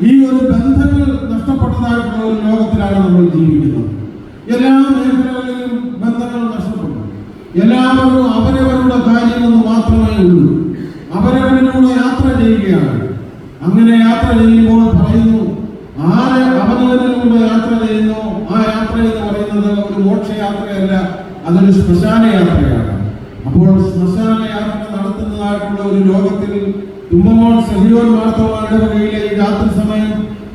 ഈ ഒരു ബന്ധങ്ങൾ നഷ്ടപ്പെട്ടതായിട്ടുള്ള ഒരു ലോകത്തിലാണ് നമ്മൾ ജീവിക്കുന്നത്. എല്ലാ മേഖലകളിലും ബന്ധങ്ങൾ നഷ്ടപ്പെട്ടു. എല്ലാവരും അവരവരുടെ കാര്യമെന്ന് മാത്രമേ ഉള്ളൂ. അവരവരിലൂടെ യാത്ര ചെയ്യുകയാണ്. അങ്ങനെ യാത്ര ചെയ്യുമ്പോൾ പറയുന്നു, ആര് അവനവനിലൂടെ യാത്ര ചെയ്യുന്നു, ആ യാത്ര എന്ന് പറയുന്നത് ഒരു മോക്ഷയാത്രയല്ല, അതൊരു ശ്മശാന യാത്രയാണ്. അപ്പോൾ ശ്മശാന യാത്ര നടത്തുന്നതായിട്ടുള്ള ഒരു ലോകത്തിൽ തുമ്പമോൾ സഹിയോൻ മാർത്തോമായുടെ വകയിലെ ഈ രാത്രി സമയം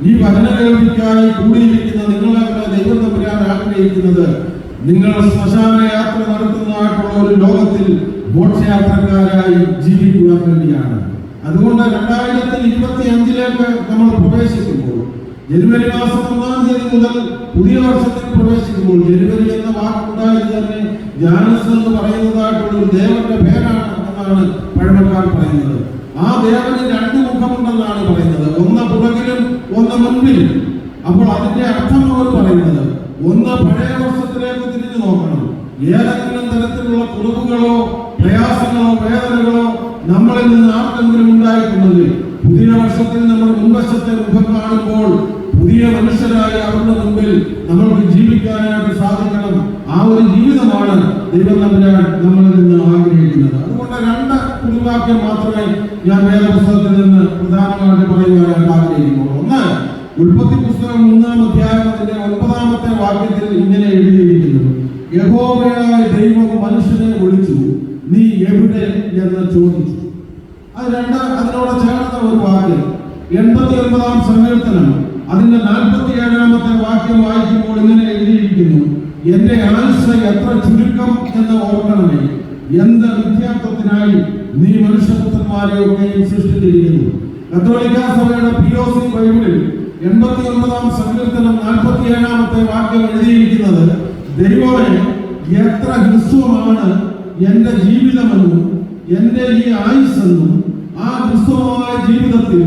ഈ വചനകേൾവിക്കായി കൂടിയിരിക്കുന്ന നിങ്ങളെ ദൈവം തമ്പുരാൻ ആഗ്രഹിക്കുന്നത് നിങ്ങൾ ശ്മശാന യാത്ര നടത്തുന്നതായിട്ടുള്ള ഒരു ലോകത്തിൽ മോക്ഷയാത്രക്കാരായി ജീവിക്കുവാൻ വേണ്ടിയാണ്. അതുകൊണ്ട് 2025 നമ്മൾ പ്രവേശിക്കുമ്പോൾ, ജനുവരി മാസം 1-ാം തീയതി മുതൽ പുതിയ വർഷത്തിൽ പ്രവേശിക്കുമ്പോൾ, ജനുവരി എന്ന വാക്കുണ്ടായത് തന്നെ ജാനസ് എന്ന് പറയുന്നതായിട്ടുള്ള ഒരു ദേവന്റെ പേരാണ് എന്നാണ് പഴമക്കാർ പറയുന്നത്. ആ ദേവന് 2 മുഖമുണ്ടെന്നാണ് പറയുന്നത്, ഒന്ന് പുറകിലും ഒന്ന് മുൻപിലും. അപ്പോൾ അതിന്റെ അർത്ഥം അവർ പറയുന്നത്, ഒന്ന് പഴയ വർഷത്തിലേക്ക് തിരിഞ്ഞു നോക്കണം. ഏതെങ്കിലും തരത്തിലുള്ള കുറവുകളോ പ്രയാസങ്ങളോ വേദനകളോ നമ്മളിൽ നിന്ന് ആർക്കെങ്കിലും ഉണ്ടായിട്ടുണ്ടെങ്കിൽ പുതിയ വർഷത്തിൽ നമ്മൾ മുൻവശത്തെ മുഖം കാണുമ്പോൾ പുതിയ മനുഷ്യരായി അവരുടെ മുമ്പിൽ നമ്മൾക്ക് ജീവിക്കാനായിട്ട് സാധിക്കണം. ആ ഒരു ജീവിതമാണ് ദൈവം തമ്പുരാൻ നമ്മളിൽ നിന്ന് ആഗ്രഹിക്കുന്നത്. അതുകൊണ്ട് 2 കുറിവാക്യം മാത്രമേ ഞാൻ വേദപുസ്തകത്തിൽ നിന്ന് പ്രധാനമായിട്ട് പറയുവാനായിട്ട് ആഗ്രഹിക്കുന്നുള്ളൂ. ഒന്ന്, ഉൽപ്പത്തി പുസ്തകം 3-ാം അധ്യായം അതിന്റെ 9-ാമത്തെ വാക്യത്തിൽ ഇങ്ങനെ എഴുതിയിരിക്കുന്നു, യഹോവയായ ദൈവം മനുഷ്യനെ വിളിച്ചു, നീ എവിടെ എന്ന് ചോദിച്ചു. അതിനോട് ചേർന്ന ഒരു വാക്യം 89-ാം സങ്കീർത്തനം അതിന്റെ 47-ാമത്തെ വാക്യം വായിക്കുമ്പോൾ ഇങ്ങനെ എഴുതിയിരിക്കുന്നു, എന്റെ ആയുസ്സ് എത്ര ചുരുക്കം എന്ന് ഓർക്കണമേ, എന്ത് വിദ്യാർത്ഥത്തിനായി നീ മനുഷ്യപുത്രന്മാരെയൊക്കെയും സൃഷ്ടിച്ചിരിക്കുന്നു. കത്തോലിക്കാ സഭയുടെ POC ബൈബിളിൽ 89-ാം സങ്കീർത്തനം 47-ാമത്തെ വാക്യം എഴുതിയിരിക്കുന്നത്, ദൈവമേ എത്ര ഹ്രസ്വമാണ് എന്റെ ജീവിതമെന്നും എന്റെ ഈ ആയുസ്സെന്നും, ആ ഹ്രസ്വമായ ജീവിതത്തിൽ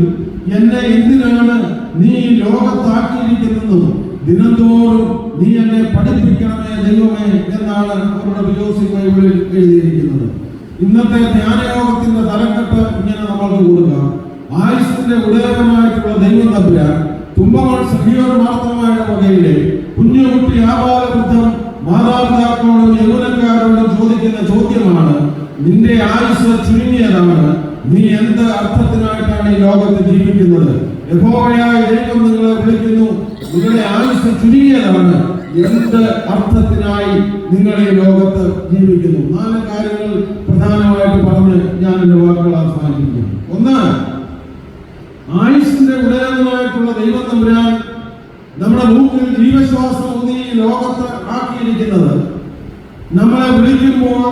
എന്നെ എന്തിനാണ് നീ ലോകത്താക്കിയിരിക്കുന്നതെന്നും ദിനംതോറും നീ എന്നെ പഠിപ്പിക്കണമേ ദൈവമേ എന്നാണ് അവരുടെ POC ബൈബിളിൽ എഴുതിയിരിക്കുന്നത്. ഇന്നത്തെ ധ്യാനയോഗത്തിന്റെ തലക്കെട്ട് ഇങ്ങനെ നമ്മൾക്ക് കൊടുക്കാം, ആയുസ്സിന്റെ ഉടയവനായിട്ടുള്ള ദൈവം തമ്പുരാൻ തുമ്പമോൾ സഹിയോൻ മാർത്തോമായുടെ വകയിലെ കുഞ്ഞുകുട്ടി ആബാലവൃദ്ധം മാതാപിതാക്കളോടും യൗവനക്കാരോടും ചോദിക്കുന്ന ചോദ്യമാണ്, നിന്റെ ആയുസ് ചുരുങ്ങിയതാണ്, നീ എന്ത് അർത്ഥത്തിനായിട്ടാണ് ഈ ലോകത്ത് ജീവിക്കുന്നത്? യഹോവയായ ദൈവം നിങ്ങളെ വിളിക്കുന്നു, നിങ്ങളുടെ ആയുസ് ചുരുങ്ങിയതാണ്, എന്ത് അർത്ഥത്തിനായി നിങ്ങൾ ഈ ലോകത്ത് ജീവിക്കുന്നു? 4 കാര്യങ്ങൾ പ്രധാനമായിട്ട് പറഞ്ഞ് ഞാൻ എന്റെ വാക്കുകൾ അവസാനിപ്പിക്കുന്നു. ഒന്ന്, ആയുസിന്റെ ഉടയവനായിട്ടുള്ള ദൈവം തമ്പുരാൻ നമ്മുടെ മൂക്കിൽ ജീവശ്വാസം ഊതി ലോകത്ത് ആക്കിയിരിക്കുന്നത്, നമ്മളെ വിളിക്കുമ്പോൾ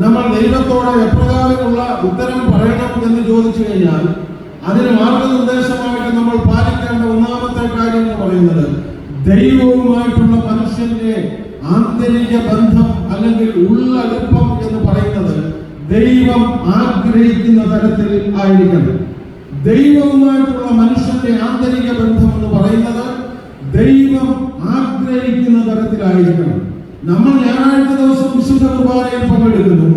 നമ്മൾ ദൈവത്തോടെ എപ്രകാരമുള്ള ഉത്തരം പറയണം എന്ന് ചോദിച്ചു കഴിഞ്ഞാൽ അതിന് മാർഗനിർദ്ദേശമായിട്ട് നമ്മൾ പാലിക്കേണ്ട 1-ാമത്തെ കാര്യം എന്ന് പറയുന്നത്, ദൈവവുമായിട്ടുള്ള മനുഷ്യന്റെ ആന്തരിക ബന്ധം അല്ലെങ്കിൽ ഉള്ളടുപ്പം എന്ന് പറയുന്നത് ദൈവം ആഗ്രഹിക്കുന്ന തരത്തിൽ ആയിരിക്കണം. ദൈവവുമായിട്ടുള്ള മനുഷ്യന്റെ ആന്തരിക ബന്ധം എന്ന് പറയുന്നത് ദൈവം ആഗ്രഹിക്കുന്ന തരത്തിലായിരിക്കണം. നമ്മൾ ഞായറാഴ്ച ദിവസം വിശുദ്ധ കുർബാനയിൽ പങ്കെടുക്കുന്നു,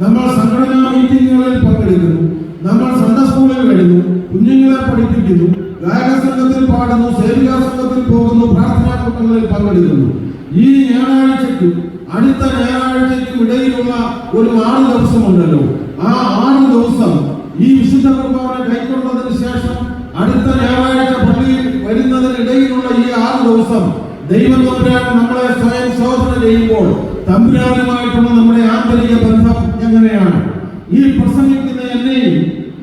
നമ്മൾ സംഘടനാ മീറ്റിങ്ങുകളിൽ പങ്കെടുക്കുന്നു, നമ്മൾ സൺഡേ സ്കൂളിൽ വരുന്നു, കുഞ്ഞുങ്ങളെ പഠിപ്പിക്കുന്നു, ഗായക സംഘത്തിൽ പാടുന്നു, സേവികാ സംഘത്തിൽ പോകുന്നു, പ്രാർത്ഥനാ കൂട്ടങ്ങളിൽ പങ്കെടുക്കുന്നു. ഈ ഞായറാഴ്ചയ്ക്കും അടുത്ത ഞായറാഴ്ചയ്ക്കും ഇടയിലുള്ള ഒരു 6 ദിവസമുണ്ടല്ലോ, ആ 6 ദിവസം ഈ വിശുദ്ധ കുർബാന കൈക്കൊണ്ടതിന് ശേഷം അടുത്ത ഞായറാഴ്ച പള്ളിയിൽ വരുന്നതിനിടയിലുള്ള ഈ 6 ദിവസം ദൈവം തമ്പുരാൻ നമ്മളെ സ്വയം ശോധന ചെയ്യുമ്പോൾ തമ്പുരാനുമായിട്ടുള്ള നമ്മുടെ ആന്തരിക ബന്ധം എങ്ങനെയാണ്? ഈ പ്രസംഗിക്കുന്ന എന്നെയും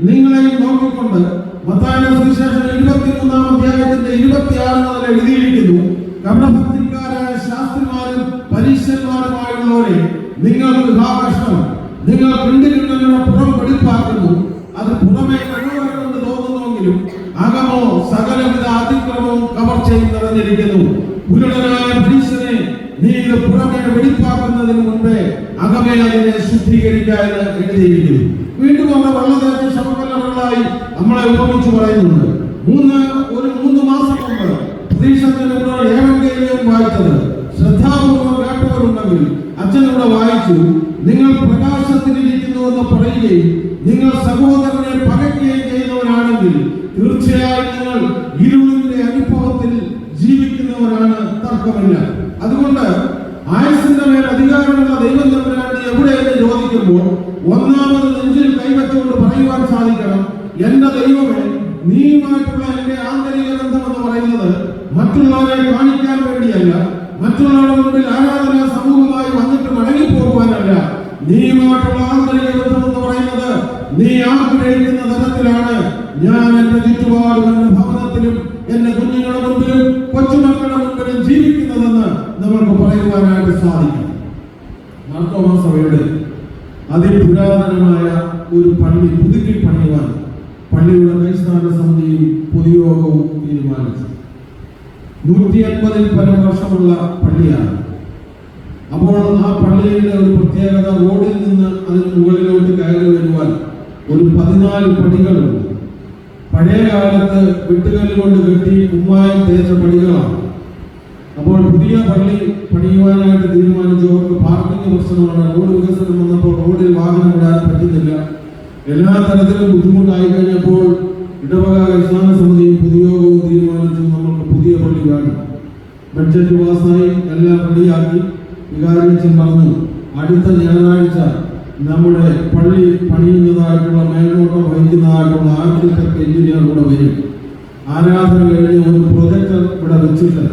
നിങ്ങളെയും നോക്കിക്കൊണ്ട് മത്തായിയുടെ സുവിശേഷം 23-ാം അധ്യായത്തിന്റെ 26 മുതൽ എഴുതിയിരിക്കുന്നു, കപടഭക്തിക്കാരായ ശാസ്ത്രിമാരും പരീക്ഷന്മാരുമായുള്ളവരെ നിങ്ങൾ വിഭാകഷ്ടം, നിങ്ങൾ പിണ്ടിലുള്ള പുറം വെടിപ്പാക്കുന്നു, അത് പുറമെ കഴിവുകൊണ്ട് തോന്നുന്നുവെങ്കിലും അകമോ സകലവിധ അതിക്രമവും കവർച്ചയും നിറഞ്ഞിരിക്കുന്നു. പുരുടനായ പരീക്ഷനെ നീ ഇത് പുറമെ വെടിപ്പാക്കുന്നതിന് മുൻപേ അകമേ അതിനെ ശുദ്ധീകരിക്കാൻ എഴുതിയിരിക്കുന്നു. വീണ്ടും അവിടെ വെള്ളതേച്ച ശവക്കല്ലറുകളായി നമ്മളെ ഉപമിച്ച് പറയുന്നുണ്ട്. 3 മാസം മുമ്പ് പ്രതീക്ഷത്തിലൂടെ ഏവങ്കേലിയം വായിച്ചത് ശ്രദ്ധാപൂർവ്വം കേട്ടവരുണ്ടെങ്കിൽ അച്ഛനിവിടെ വായിച്ചു. നിങ്ങൾ പ്രകാശത്തിലിരിക്കുന്നുവെന്ന് പറയുകയും നിങ്ങൾ സഹോദരനെ പകയ്ക്കുകയും ചെയ്യുന്നവരാണെങ്കിൽ തീർച്ചയായും നിങ്ങൾ ഇരുളിന്റെ അനുഭവത്തിൽ ജീവിക്കുന്നവരാണ്, തർക്കമില്ല. അതുകൊണ്ട് ആയുസിന്റെ മേൽ അധികാരമുള്ള ദൈവം തമ്പുരാൻ എവിടെയെന്ന് ചോദിക്കുമ്പോൾ ഒന്നാമത് നെഞ്ചിൽ കൈവച്ചുകൊണ്ട് പറയുവാൻ സാധിക്കണം, എന്റെ ദൈവമേ, നീയുമായിട്ടുള്ള എന്റെ ആന്തരിക ബന്ധം എന്ന് പറയുന്നത് മറ്റുള്ളവരെ കാണിക്കാൻ വേണ്ടിയല്ല, മറ്റുള്ളവരുടെ മുമ്പിൽ ആരാധനാ സമൂഹമായി വന്നിട്ട് മടങ്ങി പോകുവാനല്ല. നീയുമായിട്ടുള്ള ആന്തരിക ബന്ധം എന്ന് പറയുന്നത് നീ ആഗ്രഹിക്കുന്ന തരത്തിലാണ് ഞാൻ എന്റെ ചുറ്റുപാടും എന്റെ ഭവനത്തിലും എന്റെ കുഞ്ഞുങ്ങളുടെ മുമ്പിലും കൊച്ചുമക്കളുടെ മുമ്പിലും ജീവിക്കുന്നതെന്ന് നമുക്ക് പറയുവാനായിട്ട് സാധിക്കും. മാർത്തോമാ സഭയുടെ അതിപുരാതനമായ ഒരു പള്ളി പുതുക്കി പണിയുവാൻ പള്ളിയുടെ കൈസ്ഥാന സമിതിയും പൊതുയോഗവും തീരുമാനിച്ചു. 150-ൽ പരം വർഷമുള്ള പള്ളിയാണ്. അപ്പോൾ ആ പള്ളിയുടെ ഒരു പ്രത്യേകത, റോഡിൽ നിന്ന് അതിന് മുകളിലോട്ട് കയറി വരുവാൻ ഒരു 14 പടികളുണ്ട്. പഴയ കാലത്ത് വെട്ടുകല്ല് കൊണ്ട് കെട്ടി കുമ്മായം തേച്ച പടികളാണ്. അപ്പോൾ പുതിയ പള്ളി പണിയുവാനായിട്ട് തീരുമാനിച്ചവർക്ക് പാർക്കിംഗ് പ്രശ്നമാണ്. റോഡ് വികസനം വന്നപ്പോൾ റോഡിൽ വാഹനം ഇടാൻ പറ്റുന്നില്ല. എല്ലാ തരത്തിലും ബുദ്ധിമുട്ടായി കഴിഞ്ഞപ്പോൾ ഇടവക കൈസ്ഥാന സമിതിയും പൊതുയോഗവും തീരുമാനിച്ചു, നമുക്ക് പുതിയ പള്ളി വേണം. ബഡ്ജറ്റ് പാസ്സായി എല്ലാം റെഡിയാക്കി. വികാരിയച്ഛൻ പറഞ്ഞു, അടുത്ത ഞായറാഴ്ച നമ്മുടെ പള്ളി പണിയുന്നതായിട്ടുള്ള മേൽനോട്ടം വഹിക്കുന്നതായിട്ടുള്ള ആർക്കിടെക്ട് എഞ്ചിനീയർ കൂടെ വരും. ആരാധന കഴിഞ്ഞ് ഒരു പ്രൊജക്ടർ ഇവിടെ വെച്ചിട്ട്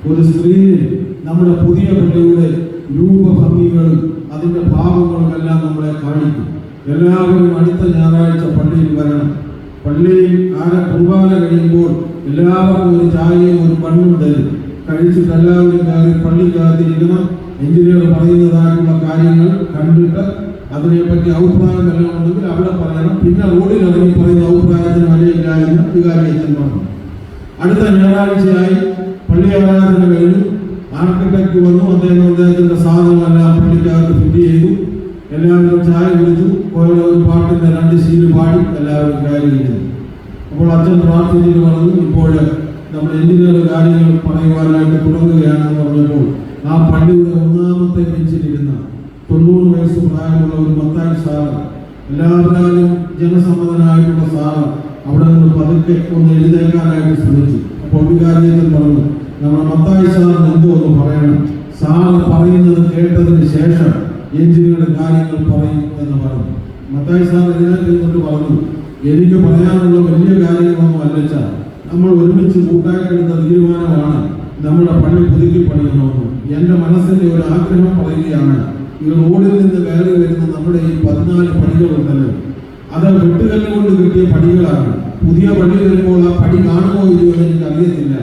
ഒരു സ്ക്രീനിൽ നമ്മുടെ പുതിയ പള്ളിയുടെ രൂപഭംഗികളും അതിന്റെ ഭാവങ്ങളും എല്ലാം നമ്മളെ കാണിക്കും. എല്ലാവരും അടുത്ത ഞായറാഴ്ച പള്ളിയിൽ വരണം. പള്ളിയിൽ കുർബാന കഴിയുമ്പോൾ എല്ലാവർക്കും ഒരു ചായയും ഒരു ബണ്ണും തരും. കഴിച്ചിട്ട് എല്ലാവരും കയറി പള്ളിക്കകത്തിരിക്കണം. എഞ്ചിനീയർ പറയുന്നതായിട്ടുള്ള കാര്യങ്ങൾ കണ്ടിട്ട് അതിനെപ്പറ്റി അഭിപ്രായം എല്ലാം ഉണ്ടെങ്കിൽ അവിടെ പറയണം. പിന്നെ റോഡിൽ ഇറങ്ങി പറയുന്ന അഭിപ്രായത്തിന് വിലയില്ല എന്ന് വികാരിയച്ഛൻ പറഞ്ഞു. അടുത്ത ഞായറാഴ്ചയായി പള്ളി ആരാധന കഴിഞ്ഞു. ആർക്കിടെക്ട് വന്നു. അദ്ദേഹത്തിന്റെ സാധനമെല്ലാം പള്ളിക്കകത്ത് ഫിറ്റ് ചെയ്തു. എല്ലാവരും ചായ കുടിച്ചു. ഒരു പാട്ടിന്റെ 2 ശീല് പാടി എല്ലാവരും കയറിയിരുന്നു. അപ്പോൾ അച്ഛൻ പ്രാർത്ഥിച്ചിട്ട് പറഞ്ഞു, ഇപ്പോൾ നമ്മൾ എഞ്ചിനീയർ കാര്യങ്ങൾ പറയുവാനായിട്ട് തുടങ്ങുകയാണെന്ന് പറഞ്ഞപ്പോൾ ആ പള്ളിയുടെ 1-ാമത്തെ ബെഞ്ചിലിരുന്ന 90 വയസ്സ് പ്രായമുള്ള ഒരു മത്തായി സാറ്, എല്ലാവരും ജനസമ്മതനായിട്ടുള്ള സാറ് അവിടെ നിന്ന് പതുക്കെ ഒന്ന് എഴുന്നേൽക്കാനായിട്ട് ശ്രമിച്ചു. അപ്പോൾ വികാരിയച്ഛൻ പറഞ്ഞു, നമ്മുടെ മത്തായി സാറിന് എന്തോ ഒന്ന് പറയണം. സാറ് പറയുന്നത് കേട്ടതിന് ശേഷം എഞ്ചിനീയറുടെ കാര്യങ്ങൾ പറയും എന്ന് പറഞ്ഞു. മത്തായി സാർ എഴുന്നേറ്റ് പറഞ്ഞു, എനിക്ക് പറയാനുള്ള വലിയ കാര്യങ്ങളൊന്നും അല്ലച്ച, നമ്മൾ ഒരുമിച്ച് കൂട്ടായിട്ടെടുത്ത തീരുമാനമാണ് നമ്മുടെ പള്ളി പുതുക്കി പണിയണമെന്ന്. എൻ്റെ മനസ്സിന്റെ ഒരു ആഗ്രഹം പറയുകയാണ്. ഈ റോഡിൽ നിന്ന് കയറി വരുന്ന നമ്മുടെ ഈ 14 പടികളുണ്ടല്ലോ, അത് വെട്ടുകല്ല് കൊണ്ട് കിട്ടിയ പടികളാണ്. പുതിയ പള്ളി വരുമ്പോൾ ആ പടി കാണുമോ ഇല്ലയോ എന്ന് എനിക്ക് അറിയത്തില്ല.